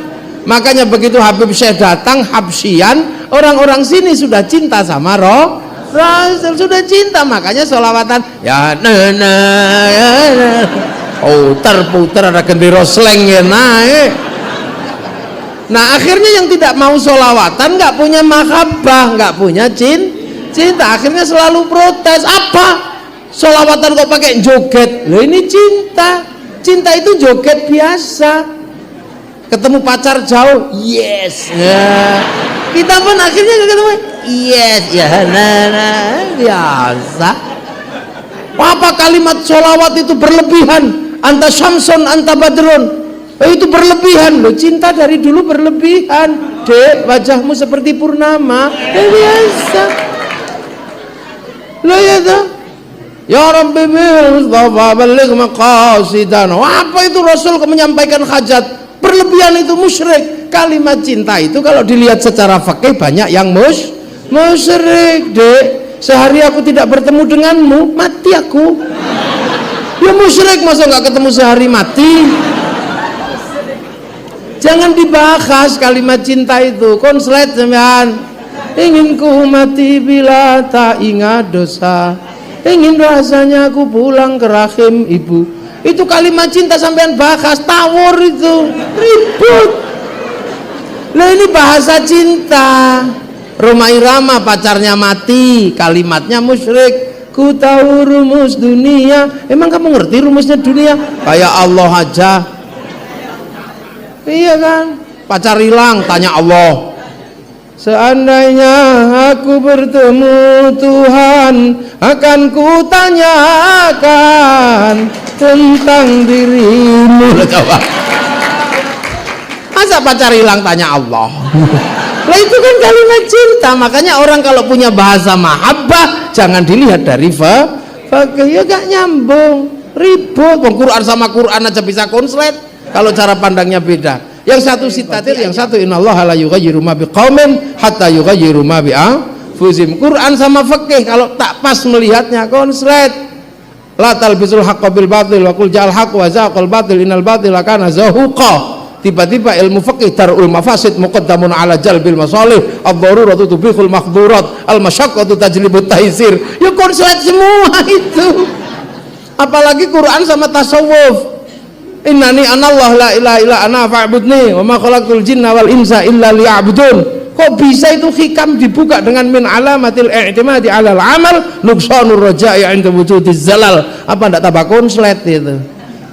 [SPEAKER 1] Makanya begitu Habib Syekh datang Habsyian, orang-orang sini sudah cinta sama Rasul, sudah cinta, makanya sholawatan ya puter ada gendera sleng ya naik. Nah akhirnya yang tidak mau sholawatan nggak punya mahabbah, nggak punya cinta, akhirnya selalu protes. Apa sholawatan kok pakai joget? Loh ini cinta itu joget biasa. Ketemu pacar jauh, yes ya. Kita pun akhirnya ketemu, yes ya, biasa. Apa kalimat sholawat itu berlebihan? Anta syamsun, anta badrun. Itu berlebihan loh. Cinta dari dulu berlebihan. Dek, wajahmu seperti purnama. Biasa. Loh ya tuh. Ya Rabbi bil Mustafa baligh maqasidana. Apa itu Rasul menyampaikan hajat? Berlebihan itu musyrik. Kalimat cinta itu kalau dilihat secara fikih banyak yang musyrik. Dek, sehari aku tidak bertemu denganmu, mati aku. Ya musyrik, masa nggak ketemu sehari mati? Jangan dibahas kalimat cinta itu. Konslet sampean. Ingin ku mati bila tak ingat dosa. Ingin rasanya aku pulang ke rahim ibu. Itu kalimat cinta sampean bahas, tawur itu ribut. Nah ini bahasa cinta. Roma Irama pacarnya mati, kalimatnya musyrik. Ku tahu rumus dunia. Emang kamu ngerti rumusnya dunia? Kayak Allah aja. Iya kan? Pacar hilang, tanya Allah. Seandainya aku bertemu Tuhan, akan kutanyakan tentang dirimu. Coba. Masa pacar hilang tanya Allah? Lah itu kan kalimat cinta. Makanya orang kalau punya bahasa mahabbah jangan dilihat dari ya gak nyambung, ribut. Quran sama Quran aja bisa konslet kalau cara pandangnya beda. Yang satu sitatil, yang satu innallaha la yughayyiru ma biqaumin hatta yughayyiru ma bi anfusihim. Quran sama fikih kalau tak pas melihatnya konslet. La talbisul haqqo bil batil wa qul ja'al haqqo wa zaqal batil innal batila kana zahuqa. Tiba-tiba ilmu fikih darul mafasid muqaddamun ala jalbil masalih, ad-daruratu tubihul mahdhurat, al-masyaqqatu tajlibut taysir. Ya konslet semua itu. Apalagi Quran sama tasawuf. Innani anallah la ilaha illa ana fa'budni wa ma khalaqtul jinna wal insa illa liya'budun. Kok bisa itu hikam dibuka dengan min alamatil i'timadi 'alal amal nuqsanur raja'i 'inda wujudiz zalal. Apa ndak tambah konslet itu?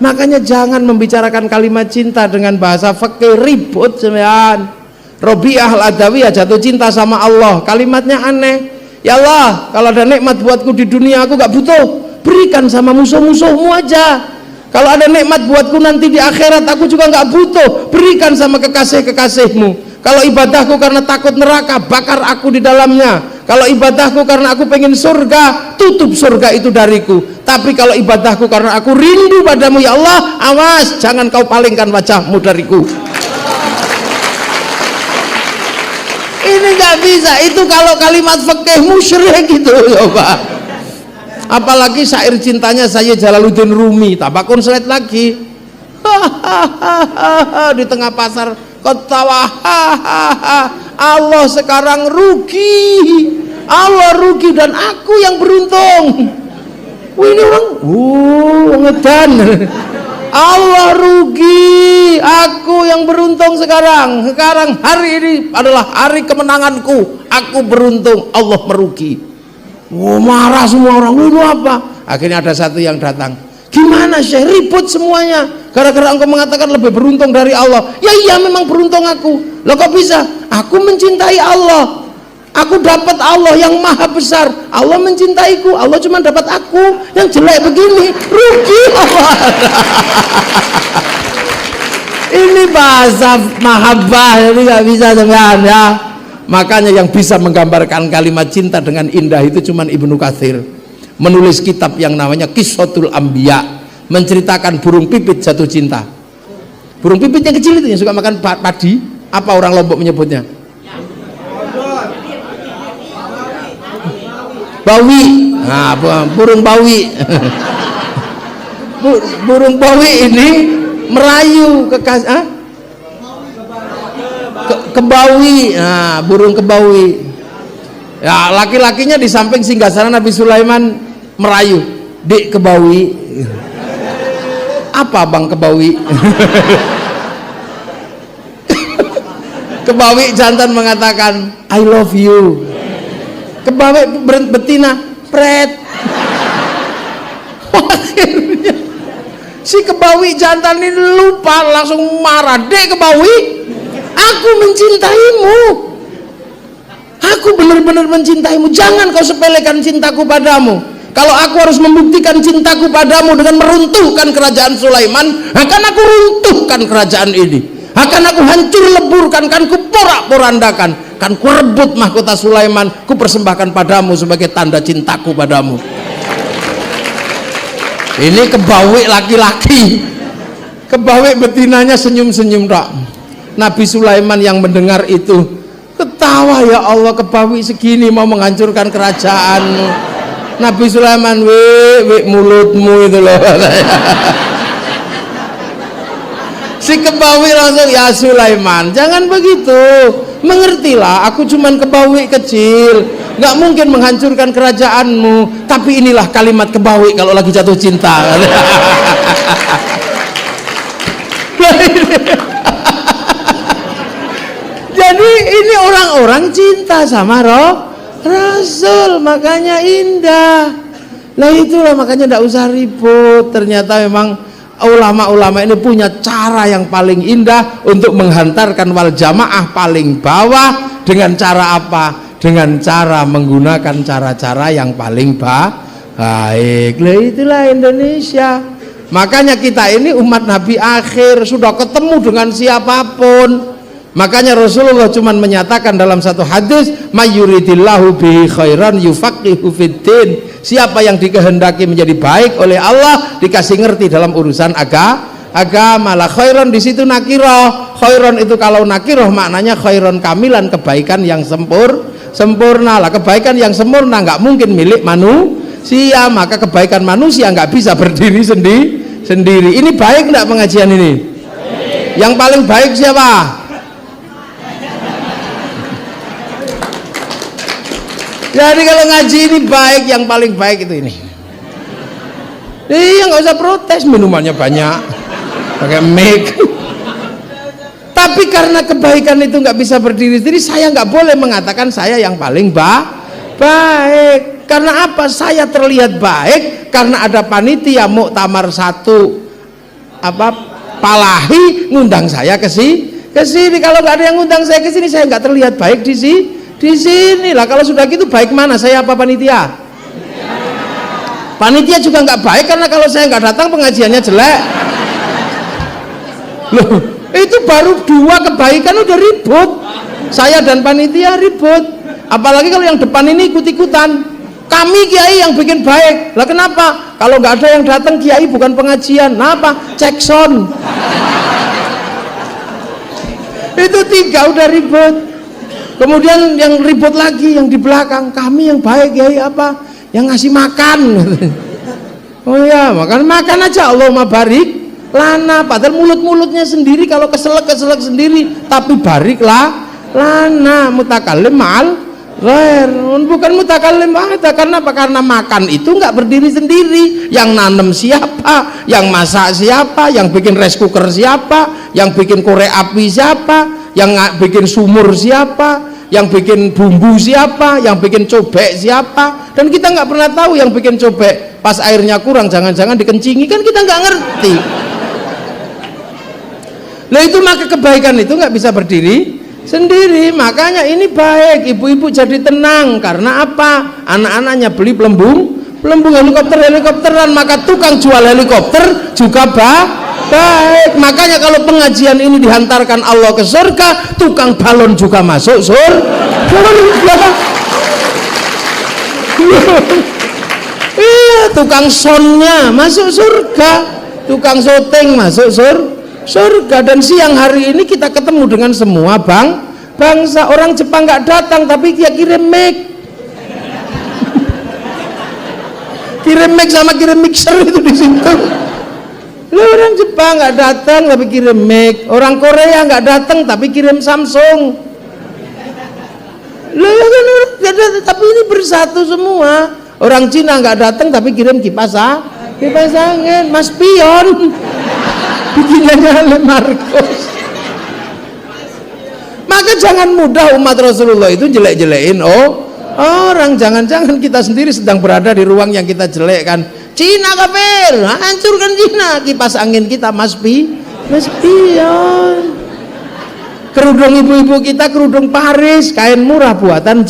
[SPEAKER 1] Makanya jangan membicarakan kalimat cinta dengan bahasa fikih, ribut sebenarnya. Robiah al-Adawiyah jatuh cinta sama Allah, kalimatnya aneh. Ya Allah, kalau ada nikmat buatku di dunia aku gak butuh, berikan sama musuh-musuhmu aja. Kalau ada nikmat buatku nanti di akhirat aku juga gak butuh, berikan sama kekasih-kekasihmu. Kalau ibadahku karena takut neraka, bakar aku di dalamnya. Kalau ibadahku karena aku pengen surga, tutup surga itu dariku. Tapi kalau ibadahku karena aku rindu padamu ya Allah, awas jangan kau palingkan wajahmu dariku. Ini nggak bisa. Itu kalau kalimat fikih musyrik gitu coba. Apalagi syair cintanya saya Jalaluddin Rumi, tambah konslet lagi. Di tengah pasar ketawa, Allah sekarang rugi, Allah rugi dan aku yang beruntung. Wah ini orang, ngedan. Allah rugi, aku yang beruntung sekarang. Sekarang hari ini adalah hari kemenanganku, aku beruntung, Allah merugi. Marah semua orang, ini apa? Akhirnya ada satu yang datang. Gimana Syekh, ribut semuanya gara-gara engkau mengatakan lebih beruntung dari Allah. Ya iya memang beruntung aku. Loh kok bisa? Aku mencintai Allah, aku dapat Allah yang maha besar. Allah mencintaiku, Allah cuma dapat aku yang jelek begini, rugi Allah. Ini bahasa mahabbah, ini nggak bisa sebenarnya ya. Makanya yang bisa menggambarkan kalimat cinta dengan indah itu cuma Ibnu Katsir, menulis kitab yang namanya Qissatul Anbiya, menceritakan burung pipit jatuh cinta. Burung pipit yang kecil itu yang suka makan padi, apa orang Lombok menyebutnya? Bawi. Nah, burung bawi. Burung bawi ini merayu kebawi. Nah, burung kebawi. Ya, laki-lakinya di samping singgasana Nabi Sulaiman merayu, "Dik kebawi." Apa Bang kebawi? Kebawi jantan mengatakan, "I love you." Kebawi betina, "Pret." Akhirnya si kebawi jantan ini lupa, langsung marah, "Dek kebawi, aku mencintaimu, aku benar-benar mencintaimu, jangan kau sepelekan cintaku padamu. Kalau aku harus membuktikan cintaku padamu dengan meruntuhkan kerajaan Sulaiman, akan aku runtuhkan kerajaan ini, akan aku hancur leburkan, kan ku porak-porandakan, kan ku rebut mahkota Sulaiman, ku persembahkan padamu sebagai tanda cintaku padamu." Ini kebawi laki-laki, kebawi betinanya senyum-senyum tak. Nabi Sulaiman yang mendengar itu ketawa, "Ya Allah, kebawi segini mau menghancurkan kerajaanmu." Nabi Sulaiman, we mulutmu itu loh. Si kebawi langsung, "Ya Sulaiman, jangan begitu, mengertilah, aku cuman kebawi kecil, nggak mungkin menghancurkan kerajaanmu, tapi inilah kalimat kebawi kalau lagi jatuh cinta." Jadi ini orang-orang cinta sama Rasul, makanya indah. Nah itulah makanya tidak usah ribut. Ternyata memang ulama-ulama ini punya cara yang paling indah untuk menghantarkan wal jamaah paling bawah. Dengan cara apa? Dengan cara menggunakan cara-cara yang paling baik. Nah itulah Indonesia. Makanya kita ini umat Nabi akhir, sudah ketemu dengan siapapun. Makanya Rasulullah cuma menyatakan dalam satu hadis, "Mayyuridillahu bihi khairan yufaqihu fiddin." Siapa yang dikehendaki menjadi baik oleh Allah, dikasih ngerti dalam urusan agama. Lah khairan di situ nakirah. Khairan itu kalau nakirah maknanya khairan kamilan, kebaikan yang sempurna. Lah kebaikan yang sempurna nggak mungkin milik manusia, maka kebaikan manusia nggak bisa berdiri sendiri. Ini baik nggak pengajian ini? Yang paling baik siapa? Jadi kalau ngaji ini baik, yang paling baik itu ini. Iya, nggak usah protes, minumannya banyak, pakai mic. Tapi karena kebaikan itu nggak bisa berdiri sendiri, saya nggak boleh mengatakan saya yang paling baik. Karena apa? Saya terlihat baik karena ada panitia muktamar 1 apa Palahi ngundang saya ke sini. Kalau nggak ada yang ngundang saya ke sini, saya nggak terlihat baik di sini lah. Kalau sudah gitu baik mana saya apa panitia? Panitia juga nggak baik, karena kalau saya nggak datang pengajiannya jelek. Loh, itu baru 2 kebaikan udah ribut. Saya dan panitia ribut. Apalagi kalau yang depan ini ikut-ikutan. Kami kiai yang bikin baik. Lah kenapa? Kalau nggak ada yang datang kiai bukan pengajian. Nah apa? Cek sound. Itu 3 udah ribut. Kemudian yang ribut lagi yang di belakang. Kami yang baik kiai apa? Yang ngasih makan. Oh ya, makan aja, Allahumma barik lana. Padahal mulut-mulutnya sendiri kalau keselak sendiri, tapi barik lah lana. Mutakalim ma'al ghair, bukan mutakalim ada. Karena apa? Karena makan itu nggak berdiri sendiri. Yang nanam siapa, yang masak siapa, yang bikin rice cooker siapa, yang bikin korek api siapa, yang bikin sumur siapa, yang bikin bumbu siapa, yang bikin cobek siapa. Dan kita nggak pernah tahu yang bikin cobek pas airnya kurang, jangan-jangan dikencingi, kan kita nggak ngerti. Nah itu maka kebaikan itu nggak bisa berdiri sendiri. Makanya ini baik, ibu-ibu jadi tenang. Karena apa? Anak-anaknya beli pelembung helikopteran, maka tukang jual helikopter juga baik. Makanya kalau pengajian ini dihantarkan Allah ke surga, tukang balon juga masuk surga. Iya, tukang sonnya masuk surga, tukang syuting masuk surga. Dan siang hari ini kita ketemu dengan semua bangsa. Orang Jepang nggak datang tapi dia kirim mic. Kirim mic sama kirim mixer itu di situ. Orang Jepang nggak datang tapi kirim mic. Orang Korea nggak datang tapi kirim Samsung. Tapi ini bersatu semua. Orang Cina nggak datang tapi kirim kipas angin, Mas Pion. Bikinannya oleh Marcos. Maka jangan mudah umat Rasulullah itu jelek-jelekin orang. Jangan-jangan kita sendiri sedang berada di ruang yang kita jelekkan. Cina kafir, hancurkan Cina. Kipas angin kita Mas Pion. Kerudung ibu-ibu kita kerudung Paris, kain murah buatan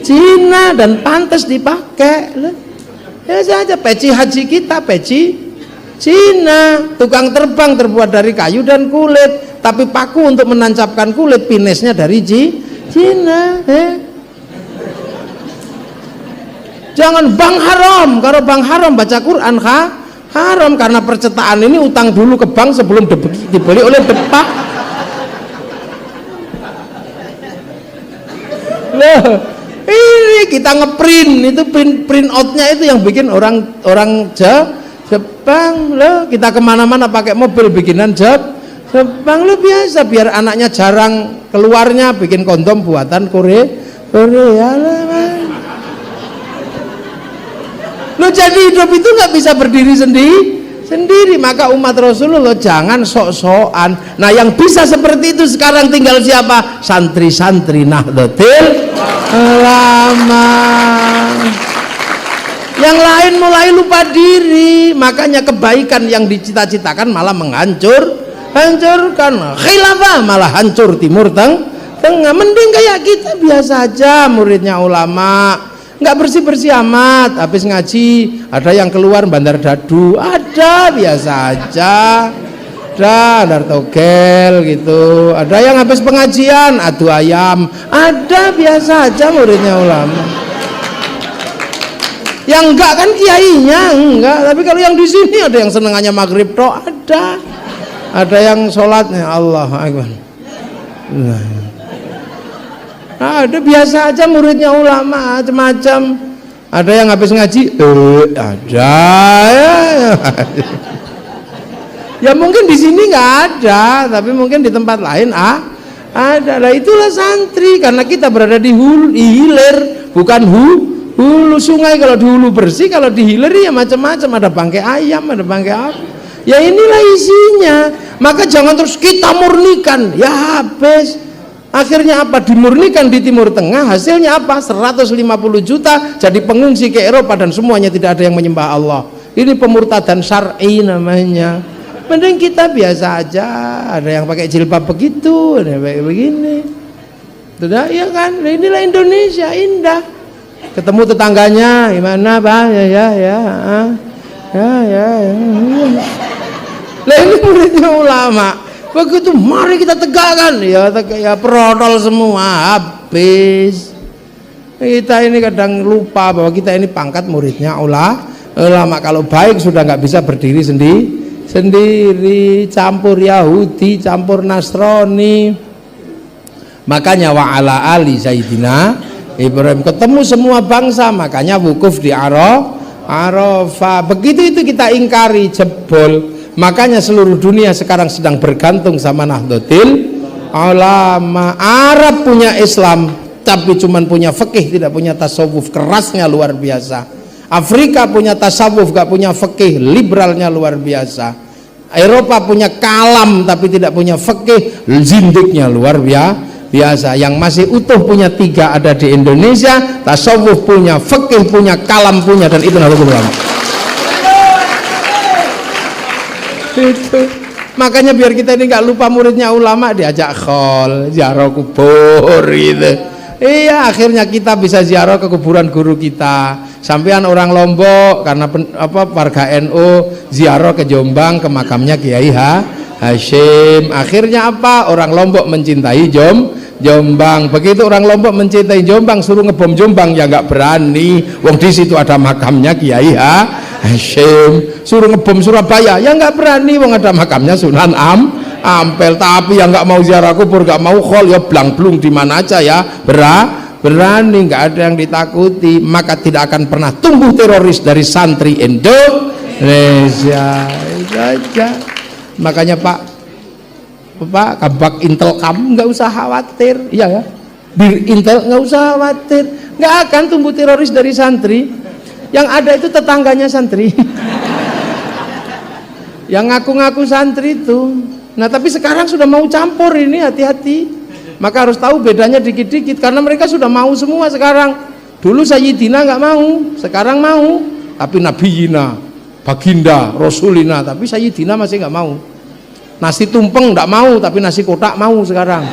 [SPEAKER 1] Cina dan pantas dipakai. Ya saja, peci haji kita peci Cina. Tukang terbang terbuat dari kayu dan kulit, tapi paku untuk menancapkan kulit pinesnya dari Cina. Jangan bank haram. Kalau bank haram baca Quran haram, karena percetaan ini utang dulu ke bank sebelum dibeli oleh Depak. Loh, ini kita ngeprint itu print outnya itu yang bikin orang Jepang. Loh, kita kemana-mana pakai mobil bikinan Jepang. Lo biasa biar anaknya jarang keluarnya bikin kondom buatan Korea lah. Lo jadi hidup itu nggak bisa berdiri sendiri. Maka umat Rasulullah jangan sok-sokan. Nah yang bisa seperti itu sekarang tinggal siapa? Santri-santri Nahdlatul Ulama. Yang lain mulai lupa diri. Makanya kebaikan yang dicita-citakan malah hancurkan. Khilafah malah hancur Timur Tengah. Mending kayak kita biasa aja, muridnya ulama, nggak bersih-bersih amat. Habis ngaji ada yang keluar bandar dadu, ada biasa aja, ada bandar togel gitu. Ada yang habis pengajian adu ayam, ada biasa aja muridnya ulama. Yang enggak kan kiainya enggak. Tapi kalau yang di sini ada yang senengannya maghrib toh, ada yang sholatnya Allah Akbar. Ada biasa aja muridnya ulama macam-macam. Ada yang habis ngaji, ada. Ya mungkin di sini nggak ada, tapi mungkin di tempat lain ada. Lah itulah santri, karena kita berada di hilir, bukan hulu. Sungai kalau di hulu bersih, kalau di hilir ya macam-macam. Ada bangkai ayam, ada bangkai apa. Ya inilah isinya. Maka jangan terus kita murnikan, ya habis. Akhirnya apa? Dimurnikan di Timur Tengah, hasilnya apa? 150 juta jadi pengungsi ke Eropa dan semuanya tidak ada yang menyembah Allah. Ini pemurtadan syar'i namanya. Mending kita biasa aja. Ada yang pakai jilbab begitu, ada yang pakai begini. Sudah, iya kan? Nah, inilah Indonesia indah. Ketemu tetangganya, gimana Pak? Ya. Lah ini muridnya ulama. Begitu mari kita tegakkan, ya protol semua habis. Kita ini kadang lupa bahwa kita ini pangkat muridnya ulama. Kalau baik sudah nggak bisa berdiri sendiri, campur Yahudi, campur Nasrani. Makanya wa ala ali Sayyidina Ibrahim, ketemu semua bangsa, makanya wukuf di Arafah. Begitu itu kita ingkari, jebol. Makanya seluruh dunia sekarang sedang bergantung sama Nahdlatul Ulama. Arab punya Islam tapi cuman punya fikih, tidak punya tasawuf, kerasnya luar biasa. Afrika punya tasawuf, gak punya fikih, liberalnya luar biasa. Eropa punya kalam tapi tidak punya fikih, zindiknya luar biasa. Yang masih utuh punya 3 ada di Indonesia, tasawuf punya, fikih punya, kalam punya, dan itu Nahdlatul Ulama. Itu makanya biar kita ini nggak lupa muridnya ulama, diajak khol, ziarah kubur gitu. Iya, akhirnya kita bisa ziarah ke kuburan guru kita. Sampean orang Lombok karena warga NU ziarah ke Jombang ke makamnya Kiai Hashim. Akhirnya apa? Orang Lombok mencintai Jombang. Begitu orang Lombok mencintai Jombang, suruh ngebom Jombang ya nggak berani. Wong di situ ada makamnya Kiai Hashim. Suruh ngebom Surabaya ya nggak berani. Wong ada makamnya Sunan Ampel. Tapi yang nggak mau ziarah kubur, nggak mau khol, ya blang-blung di mana aja ya berani, nggak ada yang ditakuti. Maka tidak akan pernah tumbuh teroris dari santri Indonesia. Saja. Makanya Pak Kabak Intelkam nggak usah khawatir, iya ya, Bir Intel nggak usah khawatir, nggak akan tumbuh teroris dari santri. Yang ada itu tetangganya santri, yang ngaku-ngaku santri itu. Nah tapi sekarang sudah mau campur ini, hati-hati. Maka harus tahu bedanya dikit-dikit, karena mereka sudah mau semua sekarang. Dulu Sayyidina nggak mau, sekarang mau. Tapi Nabiyina, Baginda, Rasulina, tapi Sayyidina masih nggak mau. Nasi tumpeng nggak mau, tapi nasi kotak mau sekarang.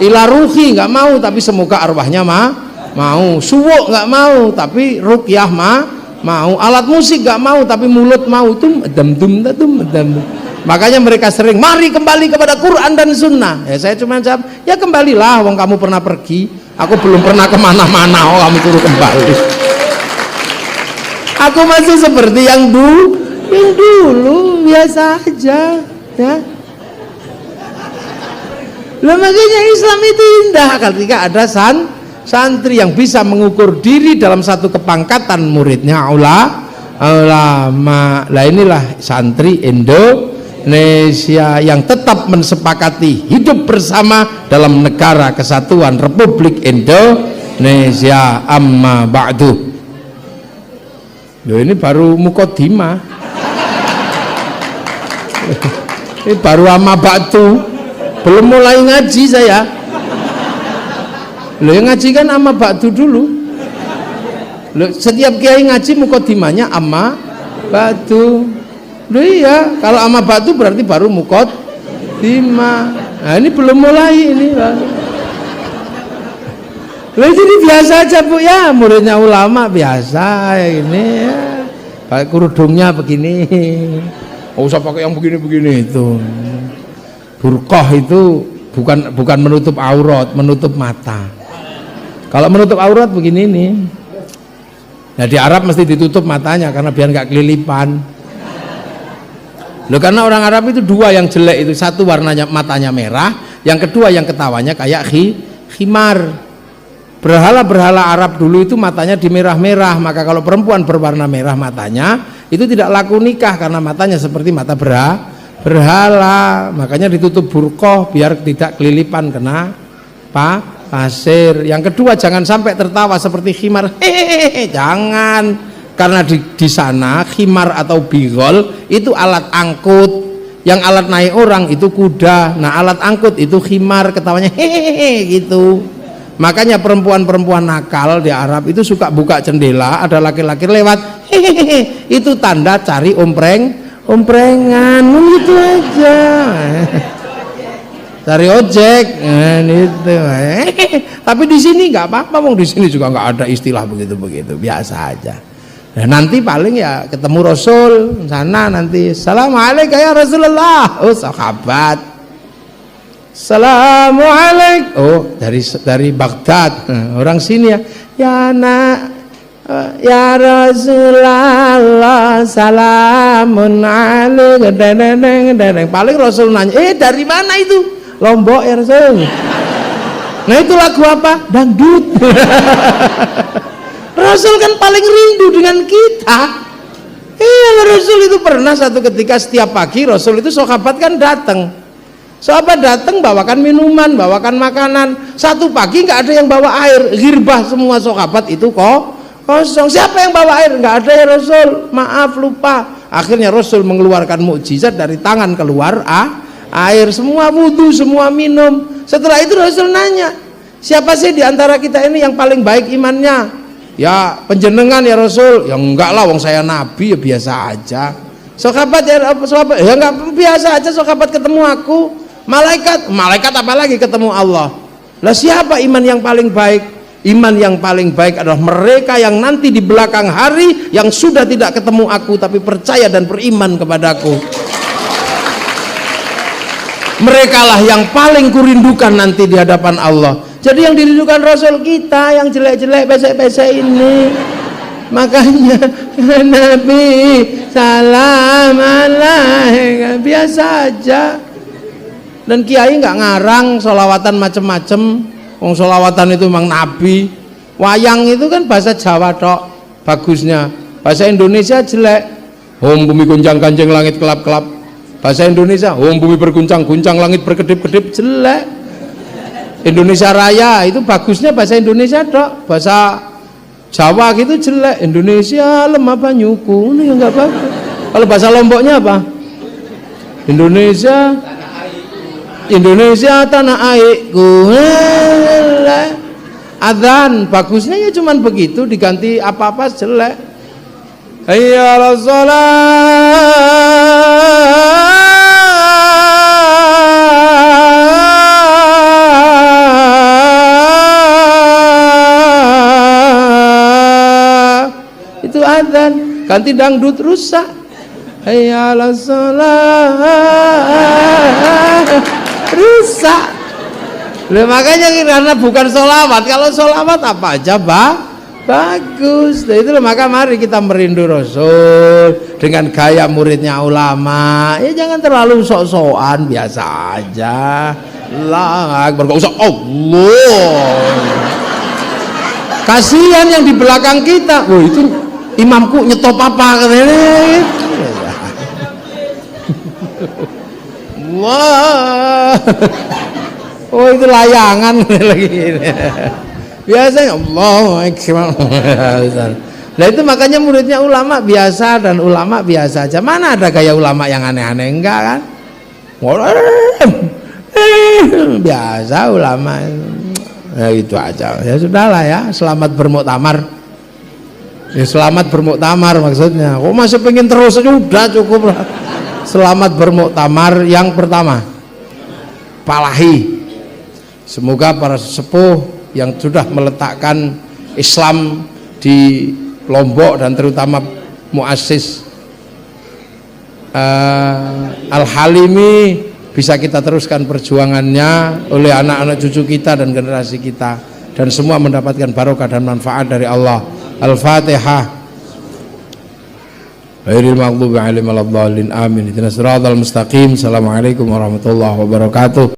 [SPEAKER 1] Ilaruhi nggak mau, tapi semoga arwahnya mau. Suwuk nggak mau, tapi ruqyah mau. Alat musik nggak mau, tapi mulut mau. Tum. Makanya mereka sering, mari kembali kepada Quran dan Sunnah. Ya saya cuma jawab, ya kembalilah, wong kamu pernah pergi, aku belum pernah kemana-mana, kamu suruh kembali. Aku masih seperti yang dulu biasa aja. Ya. Lah makanya Islam itu indah ketika ada santri yang bisa mengukur diri dalam satu kepangkatan muridnya ulama. Lah inilah santri Indonesia yang tetap mensepakati hidup bersama dalam negara kesatuan Republik Indonesia. Amma ba'du. Loh ini baru mukodimah. Ini baru ama batu, belum mulai ngaji saya. Loh yang ngaji kan ama batu dulu. Loh, setiap kiai ngaji mukodimahnya ama batu. Loh iya, kalau ama batu berarti baru mukodimah. Nah ini belum mulai ini. Loh jadi biasa aja Bu ya, muridnya ulama biasa ini ya. Pakai kerudungnya begini. Oh, usah pakai yang begini-begini itu. Burqah itu bukan menutup aurat, menutup mata. Kalau menutup aurat begini nih. Nah di Arab mesti ditutup matanya karena biar nggak kelilipan. Loh karena orang Arab itu 2 yang jelek itu, satu warnanya matanya merah, yang kedua yang ketawanya kayak khimar. Berhala-berhala Arab dulu itu matanya dimerah-merah, maka kalau perempuan berwarna merah matanya itu tidak laku nikah karena matanya seperti mata berhala. Makanya ditutup burqah biar tidak kelilipan kena pasir. Yang kedua jangan sampai tertawa seperti khimar, hehehe, jangan, karena di sana khimar atau bigol itu alat angkut, yang alat naik orang itu kuda. Nah alat angkut itu khimar, ketawanya hehehe gitu. Makanya perempuan-perempuan nakal di Arab itu suka buka jendela, ada laki-laki lewat, hehehe, itu tanda cari omprengan gitu aja. Cari ojek itu. Tapi di sini nggak apa-apa, wong di sini juga nggak ada istilah begitu-begitu, biasa aja. Nah, nanti paling ya ketemu Rasul sana nanti, assalamualaikum ya Rasulullah, oh sahabat, assalamualaikum, oh dari Baghdad, orang sini ya nak, ya Rasulullah, salamun alaikum, deneng. Paling Rasul nanya, dari mana itu? Lombok ya Rasul. Nah itu lagu apa? Dangdut. Rasul kan paling rindu dengan kita. Iya, Rasul itu pernah satu ketika setiap pagi Rasul itu sahabat kan datang. Sahabat datang bawakan minuman, bawakan makanan. Satu pagi nggak ada yang bawa air, girbah semua sahabat itu kosong. Siapa yang bawa air? Nggak ada ya Rasul. Maaf lupa. Akhirnya Rasul mengeluarkan mukjizat, dari tangan keluar air, semua wudhu, semua minum. Setelah itu Rasul nanya, siapa sih di antara kita ini yang paling baik imannya? Ya penjenengan ya Rasul. Ya enggak lah, wong saya nabi, ya biasa aja. Sahabat ya enggak, biasa aja. Sahabat ketemu aku, malaikat apalagi ketemu Allah. Lah siapa iman yang paling baik? Iman yang paling baik adalah mereka yang nanti di belakang hari yang sudah tidak ketemu aku tapi percaya dan beriman kepadaku. Merekalah yang paling kurindukan nanti di hadapan Allah. Jadi yang dirindukan Rasul kita, yang jelek-jelek, pesek-pesek ini. Makanya Nabi salam alaihi, biasa aja. Dan kiai nggak ngarang sholawatan macem-macem. Wong sholawatan itu memang Nabi. Wayang itu kan bahasa Jawa tok bagusnya. Bahasa Indonesia jelek. Om bumi gonjang-ganjing langit kelap-kelap. Bahasa Indonesia, bumi berguncang-guncang langit berkedip-kedip, jelek. Indonesia Raya itu bagusnya bahasa Indonesia dok, bahasa Jawa gitu jelek. Indonesia lemah banyuku, ini enggak bagus. Kalau bahasa Lomboknya apa? Indonesia tanah airku. Adzan bagusnya ya cuman begitu, diganti apa-apa jelek. Hayya 'alas shalah. Itu adzan, ganti dangdut rusak. Hayya 'alas shalah, rusak. Loh, makanya karena bukan sholawat. Kalau sholawat apa aja bagus. Nah, itu maka mari kita merindu Rasul dengan gaya muridnya ulama. Ya jangan terlalu sok-sokan, biasa aja. Allah Akbar, gak usah Allah. Kasihan yang di belakang kita. Oh itu imamku nyetop apa katanya. Wah. Oh itu layangan lagi. Biasanya Allah Akbar. Nah itu makanya muridnya ulama biasa dan ulama biasa aja. Mana ada gaya ulama yang aneh-aneh, enggak kan? Biasa ulama. Ya itu aja. Ya sudahlah ya, selamat bermuktamar. Ya selamat bermuktamar maksudnya. Kok masih pengen terus? Sudah cukup lah. Selamat bermuktamar yang pertama. Palahi. Semoga para sesepuh yang sudah meletakkan Islam di Lombok dan terutama muassis Al-Halimi bisa kita teruskan perjuangannya oleh anak-anak cucu kita dan generasi kita, dan semua mendapatkan barokah dan manfaat dari Allah. Al-Fatihah. Ghairil maghdubi alaihim waladdallin. Amin. Ihdinas siratal mustaqim. Assalamualaikum warahmatullahi wabarakatuh.